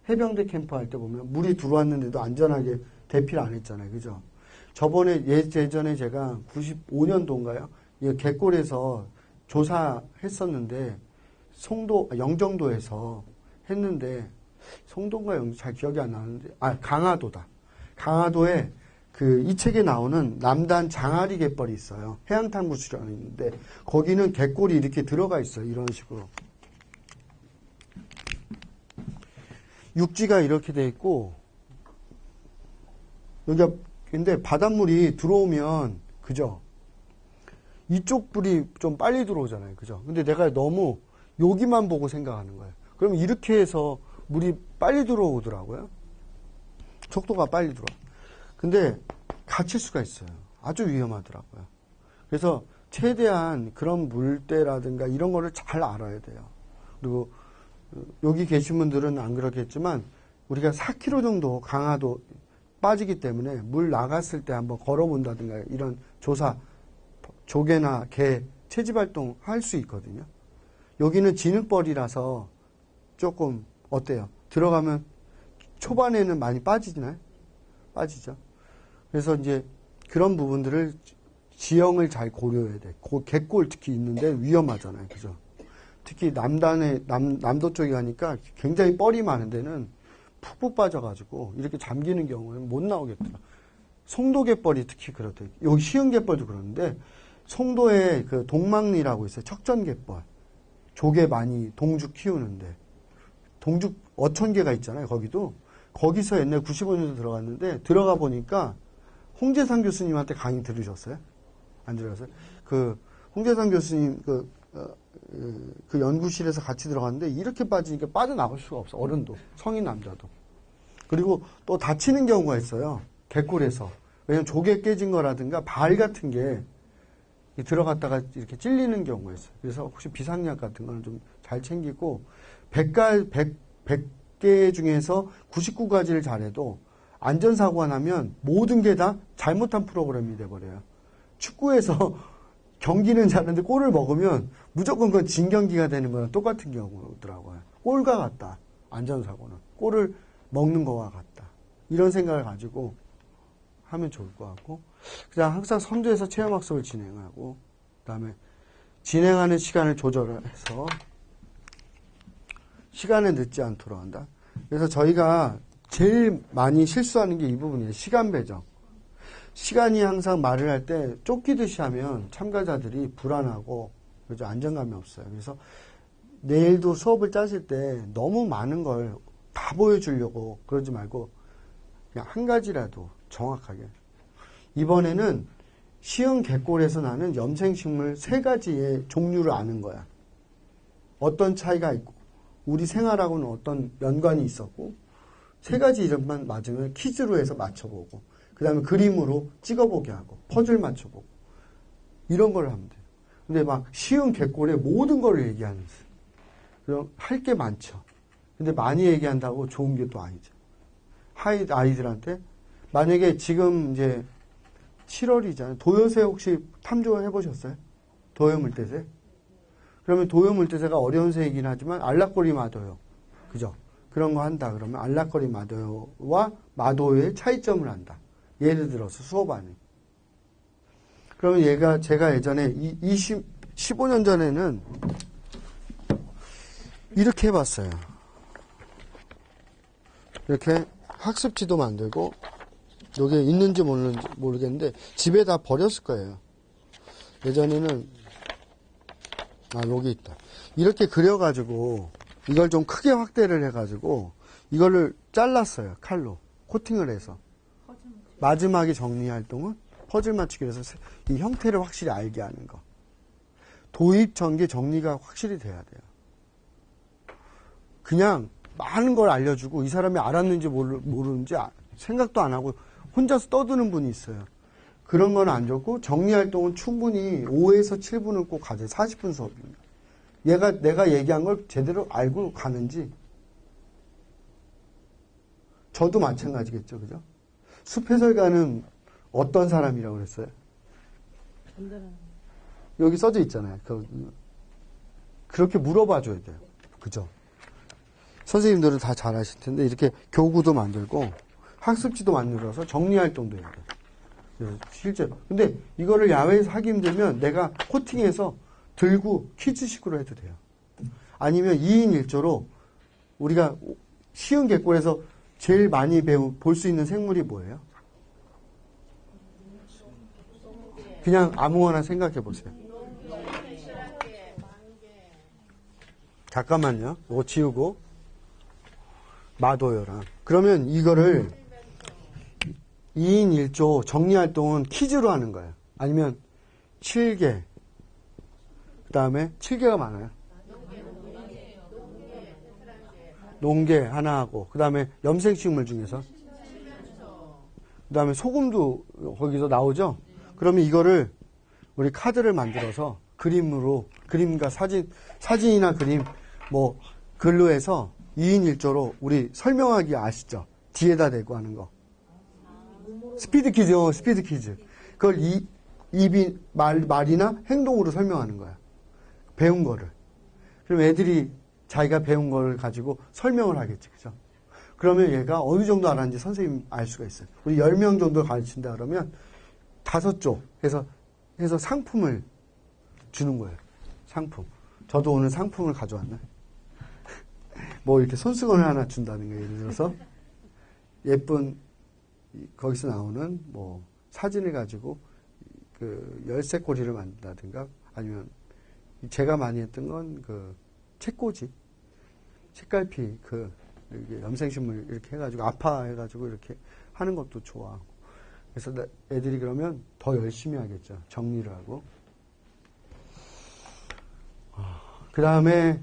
Speaker 1: 해병대 캠프 할 때 보면 물이 들어왔는데도 안전하게 대피를 안 했잖아요. 그죠? 저번에 예전에 제가 95년도인가요? 갯골에서 조사했었는데 영종도에서 했는데 송도인가 영종 잘 기억이 안 나는데 강화도다. 강화도에 이 책에 나오는 남단 장아리 갯벌이 있어요. 해양탐구 수련이 있는데 거기는 갯골이 이렇게 들어가 있어요. 이런 식으로. 육지가 이렇게 돼 있고 여기가 근데 바닷물이 들어오면 그죠? 이쪽 불이 좀 빨리 들어오잖아요. 그죠? 근데 내가 너무 여기만 보고 생각하는 거예요. 그럼 이렇게 해서 물이 빨리 들어오더라고요. 속도가 빨리 들어와. 근데 갇힐 수가 있어요. 아주 위험하더라고요. 그래서 최대한 그런 물때라든가 이런 거를 잘 알아야 돼요. 그리고 여기 계신 분들은 안 그렇겠지만 우리가 4km 정도 강화도 빠지기 때문에 물 나갔을 때 한번 걸어본다든가 이런 조개나 개 채집활동 할 수 있거든요. 여기는 진흙벌이라서 조금 어때요? 들어가면 초반에는 많이 빠지나요? 빠지죠. 그래서 이제 그런 부분들을 지형을 잘 고려해야 돼. 갯골 특히 있는데 위험하잖아요. 그죠? 특히 남도 쪽에 가니까 굉장히 뻘이 많은 데는 푹푹 빠져가지고 이렇게 잠기는 경우는 못 나오겠더라. 송도갯벌이 특히 그렇대요. 여기 시흥갯벌도 그러는데 송도에 그 동막리라고 있어요. 척전갯벌. 조개 많이 동죽 키우는데 동죽 어천 개가 있잖아요. 거기서 옛날 95년도 들어갔는데 들어가 보니까 홍재상 교수님한테 강의 들으셨어요? 안 들으셨어요? 홍재상 교수님 그 연구실에서 같이 들어갔는데 이렇게 빠지니까 빠져나갈 수가 없어. 어른도 성인 남자도. 그리고 또 다치는 경우가 있어요. 갯골에서. 왜냐면 조개 깨진 거라든가 발 같은 게 들어갔다가 이렇게 찔리는 경우가 있어요. 그래서 혹시 비상약 같은 거는 좀 잘 챙기고 100개 중에서 99가지를 잘해도 안전사고가 나면 모든 게 다 잘못한 프로그램이 돼버려요. 축구에서 경기는 잘하는데 골을 먹으면 무조건 그건 진경기가 되는 거랑 똑같은 경우더라고요. 골과 같다. 안전사고는. 골을 먹는 거와 같다. 이런 생각을 가지고 하면 좋을 것 같고 그냥 항상 선두에서 체험학습을 진행하고 그다음에 진행하는 시간을 조절해서 시간에 늦지 않도록 한다. 그래서 저희가 제일 많이 실수하는 게 이 부분이에요. 시간 배정. 시간이 항상 말을 할 때 쫓기듯이 하면 참가자들이 불안하고 그죠? 안정감이 없어요. 그래서 내일도 수업을 짜실 때 너무 많은 걸 다 보여주려고 그러지 말고 그냥 한 가지라도 정확하게. 이번에는 시흥 갯골에서 나는 염생식물 3가지의 종류를 아는 거야. 어떤 차이가 있고 우리 생활하고는 어떤 연관이 있었고 3가지 이름만 맞으면 퀴즈로 해서 맞춰보고 그 다음에 그림으로 찍어보게 하고 퍼즐 맞춰보고 이런 걸 하면 돼요. 근데 막 시흥 갯골에 모든 걸 얘기하는 그럼 할 게 많죠. 근데 많이 얘기한다고 좋은 게 또 아니죠. 아이들한테 만약에 지금 이제 7월이잖아요. 도요새 혹시 탐조해 보셨어요? 도요물대새? 그러면 도요물대새가 어려운 새이긴 하지만 알락거리 마도요. 그죠? 그런 거 한다 그러면 알락거리 마도요와 마도요의 차이점을 한다. 예를 들어서 수업 안에. 그러면 제가 예전에 15년 전에는 이렇게 해봤어요. 이렇게 학습지도 만들고 여기에 있는지 모르겠는데 집에 다 버렸을 거예요. 예전에는 여기 있다. 이렇게 그려가지고 이걸 좀 크게 확대를 해가지고 이거를 잘랐어요. 칼로 코팅을 해서 마지막에 정리 활동은 퍼즐 맞추기 해서 이 형태를 확실히 알게 하는 거. 도입 전개 정리가 확실히 돼야 돼요. 그냥 많은 걸 알려주고 이 사람이 알았는지 모르는지 생각도 안 하고 혼자서 떠드는 분이 있어요. 그런 건 안 좋고 정리활동은 충분히 5에서 7분은 꼭 가져요. 40분 수업입니다. 내가 얘기한 걸 제대로 알고 가는지. 저도 마찬가지겠죠. 그죠? 숲해설가는 어떤 사람이라고 그랬어요? 여기 써져 있잖아요. 그렇게 물어봐 줘야 돼요. 그죠? 선생님들은 다 잘 아실 텐데 이렇게 교구도 만들고 학습지도 만들어서 정리활동도 해야 돼요. 실제로. 근데 이거를 야외에서 하기 힘들면 내가 코팅해서 들고 퀴즈식으로 해도 돼요. 아니면 2인 1조로 우리가 쉬운 객골에서 제일 많이 볼 수 있는 생물이 뭐예요? 그냥 아무거나 생각해 보세요. 잠깐만요. 이거 지우고 마도요랑. 그러면 이거를 2인 1조 정리활동은 퀴즈로 하는 거예요. 아니면 7개. 그 다음에 7개가 많아요. 농개 하나 하고, 그 다음에 염생식물 중에서. 그 다음에 소금도 거기서 나오죠? 그러면 이거를 우리 카드를 만들어서 그림으로, 그림과 사진이나 그림, 뭐, 글로 해서 2인 1조로 우리 설명하기 아시죠? 뒤에다 대고 하는 거. 스피드 퀴즈. 그걸 말이나 행동으로 설명하는 거야. 배운 거를. 그럼 애들이 자기가 배운 걸 가지고 설명을 하겠지. 그죠? 그러면 얘가 어느 정도 알았는지 선생님 알 수가 있어요. 우리 10명 정도 가르친다 그러면 5쪽 해서 상품을 주는 거예요. 상품. 저도 오늘 상품을 가져왔네. 뭐 이렇게 손수건을 하나 준다는 거예요. 예를 들어서 예쁜 거기서 나오는 뭐 사진을 가지고 그 열쇠고리를 만든다든가 아니면 제가 많이 했던 건 그 책꽂이, 책갈피 이렇게 염생식물 이렇게 해가지고 아파해가지고 이렇게 하는 것도 좋아하고 그래서 애들이 그러면 더 열심히 하겠죠. 정리를 하고. 그 다음에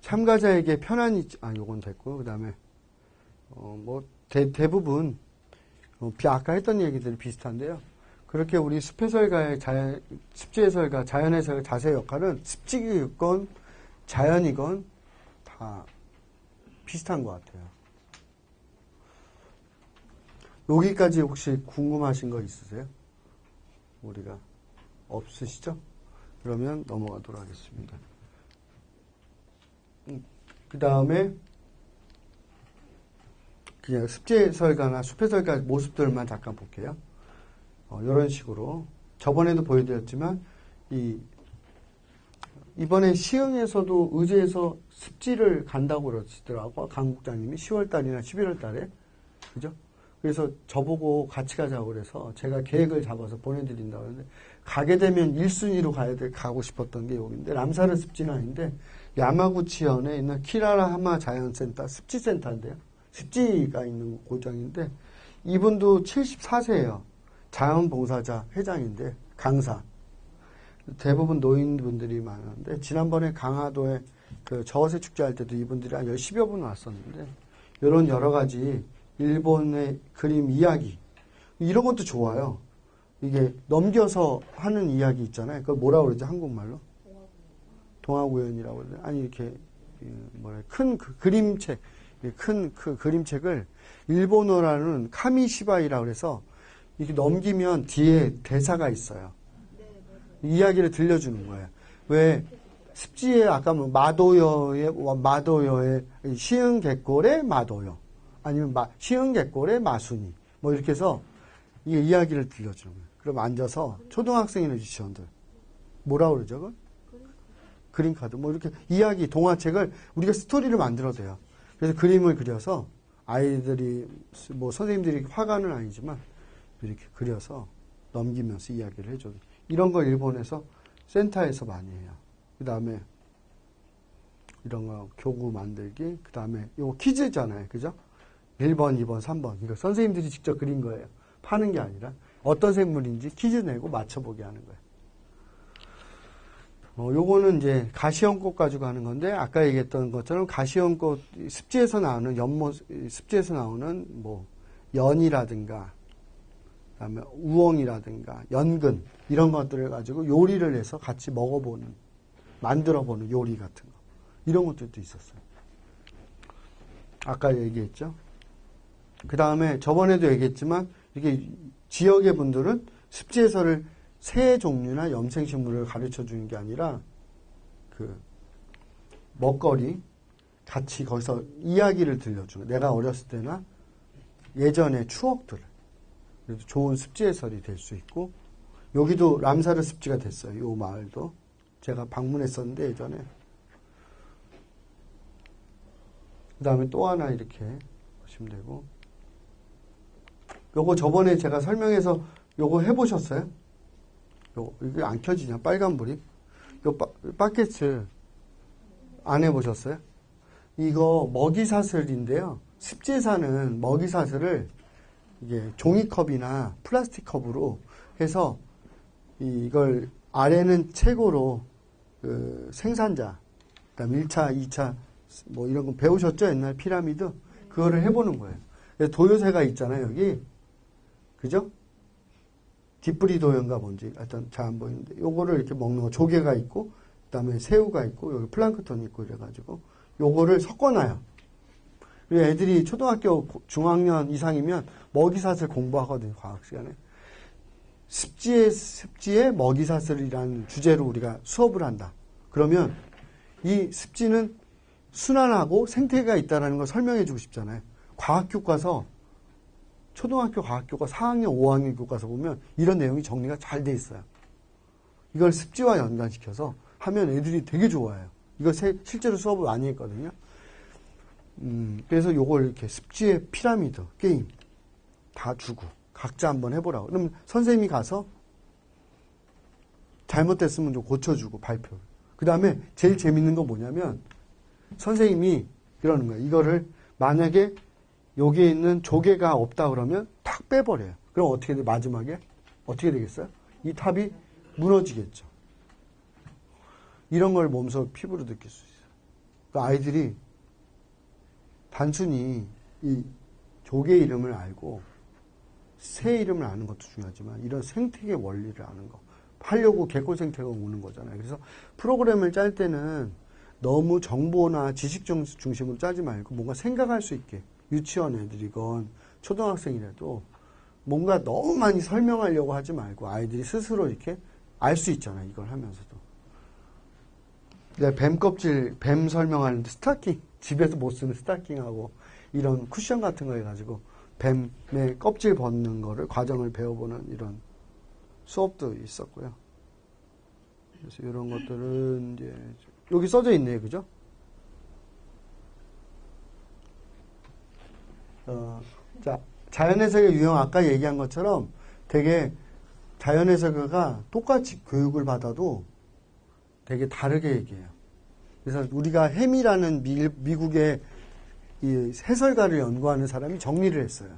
Speaker 1: 참가자에게 편안히, 요건 됐고, 그 다음에, 대부분, 아까 했던 얘기들이 비슷한데요. 그렇게 우리 숲해설가의 습지해설가, 자연해설가 자세의 역할은 습지이건, 자연이건 다 비슷한 것 같아요. 여기까지 혹시 궁금하신 거 있으세요? 우리가 없으시죠? 그러면 넘어가도록 하겠습니다. 그 다음에 그냥 습지해설가나 숲해설가 모습들만 잠깐 볼게요. 이런 식으로 저번에도 보여드렸지만 이번에 시흥에서도 의제에서 습지를 간다고 그러시더라고. 강 국장님이 10월달이나 11월달에 그죠? 그래서 저보고 같이 가자고 그래서 제가 계획을 잡아서 보내드린다고 하는데 가게 되면 1순위로 가고 싶었던 게 여기인데 람사르 습지는 아닌데 야마구치현에 있는 키라라하마 자연센터 습지센터인데요. 습지가 있는 고장인데 이분도 74세예요. 자연봉사자 회장인데 강사. 대부분 노인분들이 많은데 지난번에 강화도에 그 저어세 축제 할 때도 이분들이 한 10여 분 왔었는데 이런 여러 가지 일본의 그림 이야기 이런 것도 좋아요. 이게 넘겨서 하는 이야기 있잖아요. 그걸 뭐라고 그러지 한국말로? 동화구연이라고 그러죠. 아니 이렇게 큰 그림책 큰 그림책을 일본어라는 카미시바이라고 해서 이렇게 넘기면 뒤에 대사가 있어요. 이야기를 들려주는 거예요. 왜 습지에 아까 뭐 마도요의 시흥객골의 마도요 아니면 시흥객골의 마순이 뭐 이렇게 해서 이 이야기를 들려주는 거예요. 그럼 앉아서 초등학생이나 유치원들 뭐라고 그러죠? 그걸? 그림카드 뭐 이렇게 이야기 동화책을 우리가 스토리를 만들어도 돼요. 그래서 그림을 그려서 아이들이 뭐 선생님들이 화가는 아니지만 이렇게 그려서 넘기면서 이야기를 해줘요. 이런 걸 일본에서 센터에서 많이 해요. 그 다음에 이런 거 교구 만들기, 그 다음에 이거 퀴즈잖아요. 그죠? 1번, 2번, 3번. 이거 선생님들이 직접 그린 거예요. 파는 게 아니라 어떤 생물인지 퀴즈 내고 맞춰보게 하는 거예요. 요거는 이제 가시연꽃 가지고 하는 건데 아까 얘기했던 것처럼 가시연꽃 습지에서 나오는 습지에서 나오는 뭐 연이라든가 그다음에 우엉이라든가 연근 이런 것들을 가지고 요리를 해서 같이 먹어보는 만들어보는 요리 같은 거 이런 것들도 있었어요. 아까 얘기했죠. 그 다음에 저번에도 얘기했지만 이렇게 지역의 분들은 습지해설을 새 종류나 염생식물을 가르쳐 주는 게 아니라 그 먹거리 같이 거기서 이야기를 들려주고 내가 어렸을 때나 예전의 추억들 그래서 좋은 습지해설이 될 수 있고 여기도 람사르 습지가 됐어요. 이 마을도 제가 방문했었는데 예전에 그 다음에 또 하나 이렇게 보시면 되고 요거 저번에 제가 설명해서 요거 해보셨어요? 요거 이게 안 켜지냐 빨간불이 요 바켓츠 안 해보셨어요? 이거 먹이사슬인데요. 습지사는 먹이사슬을 이게 종이컵이나 플라스틱 컵으로 해서 이걸 아래는 최고로 그 생산자, 그다음 1차, 2차 뭐 이런 거 배우셨죠? 옛날 피라미드 그거를 해보는 거예요. 그래서 도요새가 있잖아요 여기, 그죠? 뒷뿌리 도요인가 뭔지 하여튼 잘 안 보이는데 요거를 이렇게 먹는 거 조개가 있고 그다음에 새우가 있고 여기 플랑크톤이 있고 이래가지고 요거를 섞어놔요. 그리고 애들이 초등학교 중학년 이상이면 먹이사슬 공부하거든요. 과학 시간에. 습지의 먹이사슬이라는 주제로 우리가 수업을 한다. 그러면 이 습지는 순환하고 생태계가 있다는 걸 설명해 주고 싶잖아요. 과학교과서 초등학교 과학교과 4학년, 5학년 교과서 보면 이런 내용이 정리가 잘 돼 있어요. 이걸 습지와 연관시켜서 하면 애들이 되게 좋아해요. 이거 실제로 수업을 많이 했거든요. 그래서 요걸 이렇게 습지의 피라미드 게임 다 주고 각자 한번 해보라고. 그러면 선생님이 가서 잘못됐으면 좀 고쳐주고 발표. 그 다음에 제일 재밌는 건 뭐냐면 선생님이 그러는 거예요. 이거를 만약에 여기에 있는 조개가 없다 그러면 탁 빼버려요. 그럼 어떻게 돼? 마지막에 어떻게 되겠어요? 이 탑이 무너지겠죠. 이런 걸 몸소 피부로 느낄 수 있어요. 그러니까 아이들이 단순히 이 조개 이름을 알고 새 이름을 아는 것도 중요하지만 이런 생태계 원리를 아는 거 하려고 개꿀 생태가 오는 거잖아요. 그래서 프로그램을 짤 때는 너무 정보나 지식 중심으로 짜지 말고 뭔가 생각할 수 있게 유치원 애들이건 초등학생이라도 뭔가 너무 많이 설명하려고 하지 말고 아이들이 스스로 이렇게 알 수 있잖아요. 이걸 하면서도. 뱀 껍질, 뱀 설명하는데 스타킹, 집에서 못 쓰는 스타킹하고 이런 쿠션 같은 거 해가지고 뱀의 껍질 벗는 거를 과정을 배워보는 이런 수업도 있었고요. 그래서 이런 것들은 이제 여기 써져 있네요, 그죠? 자, 자연해석의 유형 아까 얘기한 것처럼 되게 자연해석가 똑같이 교육을 받아도 되게 다르게 얘기해요. 그래서 우리가 햄이라는 미국의 이 해설가를 연구하는 사람이 정리를 했어요.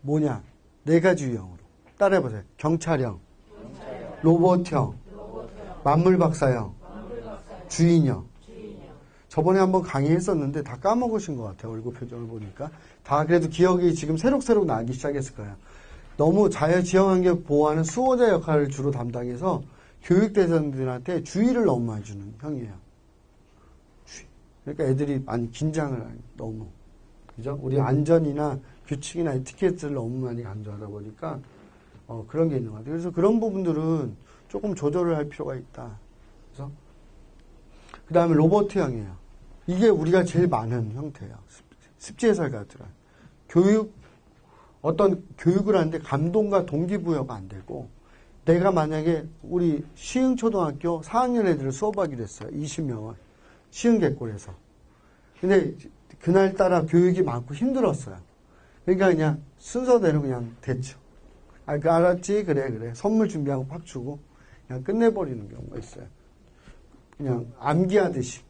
Speaker 1: 뭐냐? 4가지 유형으로. 따라해보세요. 경찰형, 로봇형, 만물박사형, 주인형. 저번에 한번 강의했었는데 다 까먹으신 것 같아요. 얼굴 표정을 보니까. 다 그래도 기억이 지금 새록새록 나기 시작했을 거예요. 너무 지형환경 보호하는 수호자 역할을 주로 담당해서 교육대상들한테 주의를 너무 많이 주는 형이에요. 그러니까 애들이 많이 긴장을 해요. 너무. 그죠? 우리 안전이나 규칙이나 에티켓을 너무 많이 강조하다 보니까 그런 게 있는 것 같아요. 그래서 그런 부분들은 조금 조절을 할 필요가 있다. 그래서 그 다음에 로버트형이에요. 이게 우리가 제일 많은 형태예요. 습지해설가들은. 어떤 교육을 하는데 감동과 동기부여가 안 되고, 내가 만약에 우리 시흥초등학교 4학년 애들을 수업하기로 했어요. 20명을. 시흥개꿀에서. 근데 그날따라 교육이 많고 힘들었어요. 그러니까 그냥 순서대로 그냥 됐죠. 알았지? 그래. 선물 준비하고 팍 주고, 그냥 끝내버리는 경우가 있어요. 그냥 암기하듯이.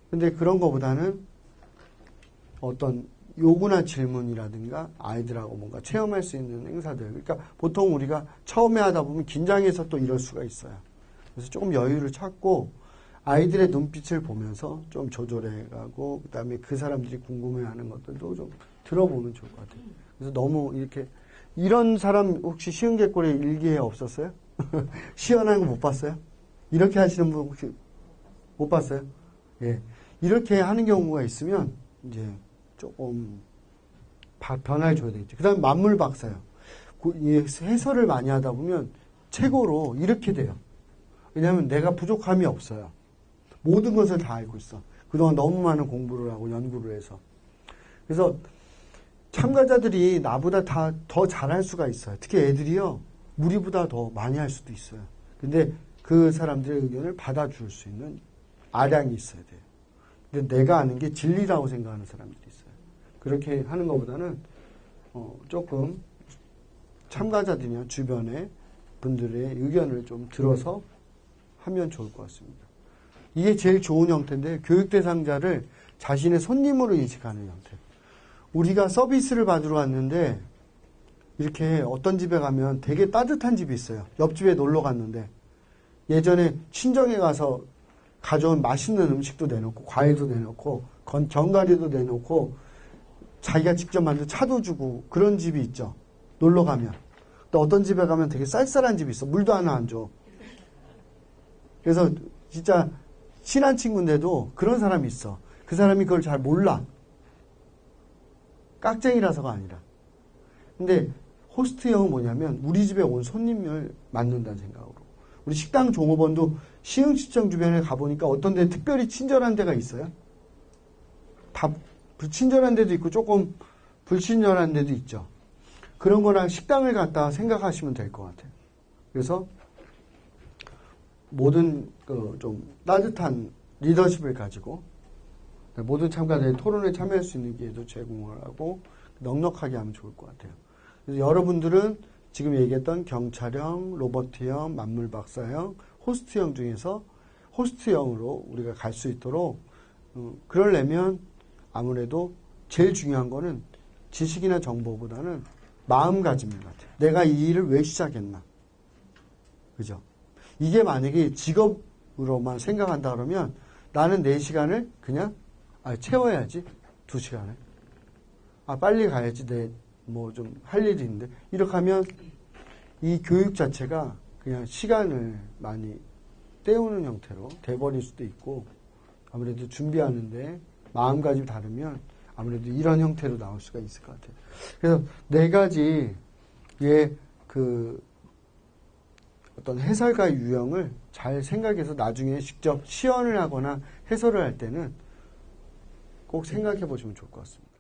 Speaker 1: 근데 그런 거보다는 어떤 요구나 질문이라든가 아이들하고 뭔가 체험할 수 있는 행사들. 그러니까 보통 우리가 처음에 하다 보면 긴장해서 또 이럴 수가 있어요. 그래서 조금 여유를 찾고 아이들의 눈빛을 보면서 좀 조절해가고 그다음에 그 사람들이 궁금해하는 것들도 좀 들어보면 좋을 것 같아요. 그래서 너무 이렇게 이런 사람 혹시 시은 갯골에 일기에 없었어요? 시원한 거 못 봤어요? 이렇게 하시는 분 혹시 못 봤어요? 예. 이렇게 하는 경우가 있으면 이제 조금 변화를 줘야 되겠죠. 그 다음에 만물 박사요. 이 해설을 많이 하다 보면 최고로 이렇게 돼요. 왜냐하면 내가 부족함이 없어요. 모든 것을 다 알고 있어. 그동안 너무 많은 공부를 하고 연구를 해서. 그래서 참가자들이 나보다 다 더 잘할 수가 있어요. 특히 애들이요. 우리보다 더 많이 할 수도 있어요. 근데 그 사람들의 의견을 받아줄 수 있는 아량이 있어야 돼요. 근데 내가 아는 게 진리라고 생각하는 사람들이 있어요. 그렇게 하는 것보다는 조금 참가자들이나 주변의 분들의 의견을 좀 들어서 하면 좋을 것 같습니다. 이게 제일 좋은 형태인데 교육 대상자를 자신의 손님으로 인식하는 형태. 우리가 서비스를 받으러 왔는데 이렇게 어떤 집에 가면 되게 따뜻한 집이 있어요. 옆집에 놀러 갔는데 예전에 친정에 가서 가져온 맛있는 음식도 내놓고 과일도 내놓고 견과류도 내놓고 자기가 직접 만든 차도 주고 그런 집이 있죠. 놀러 가면. 또 어떤 집에 가면 되게 쌀쌀한 집이 있어. 물도 하나 안 줘. 그래서 진짜 친한 친구인데도 그런 사람이 있어. 그 사람이 그걸 잘 몰라. 깍쟁이라서가 아니라. 근데 호스트형은 뭐냐면 우리 집에 온 손님을 맞는다는 생각으로. 우리 식당 종업원도 시흥시청 주변에 가보니까 어떤 데 특별히 친절한 데가 있어요. 다 불친절한 데도 있고 조금 불친절한 데도 있죠. 그런 거랑 식당을 갖다 생각하시면 될 것 같아요. 그래서 모든 좀 따뜻한 리더십을 가지고 모든 참가자들이 토론에 참여할 수 있는 기회도 제공을 하고 넉넉하게 하면 좋을 것 같아요. 그래서 여러분들은 지금 얘기했던 경찰형, 로버트형, 만물박사형, 호스트형 중에서 호스트형으로 우리가 갈 수 있도록 그러려면 아무래도 제일 중요한 거는 지식이나 정보보다는 마음가짐인 것 같아요. 내가 이 일을 왜 시작했나. 그죠? 이게 만약에 직업으로만 생각한다 그러면 나는 내 시간을 그냥 채워야지. 2시간을. 빨리 가야지. 뭐 좀 할 일이 있는데. 이렇게 하면 이 교육 자체가 그냥 시간을 많이 때우는 형태로 돼버릴 수도 있고 아무래도 준비하는데 마음가짐이 다르면 아무래도 이런 형태로 나올 수가 있을 것 같아요. 그래서 4가지의 어떤 해설가 유형을 잘 생각해서 나중에 직접 시연을 하거나 해설을 할 때는 꼭 생각해 보시면 좋을 것 같습니다.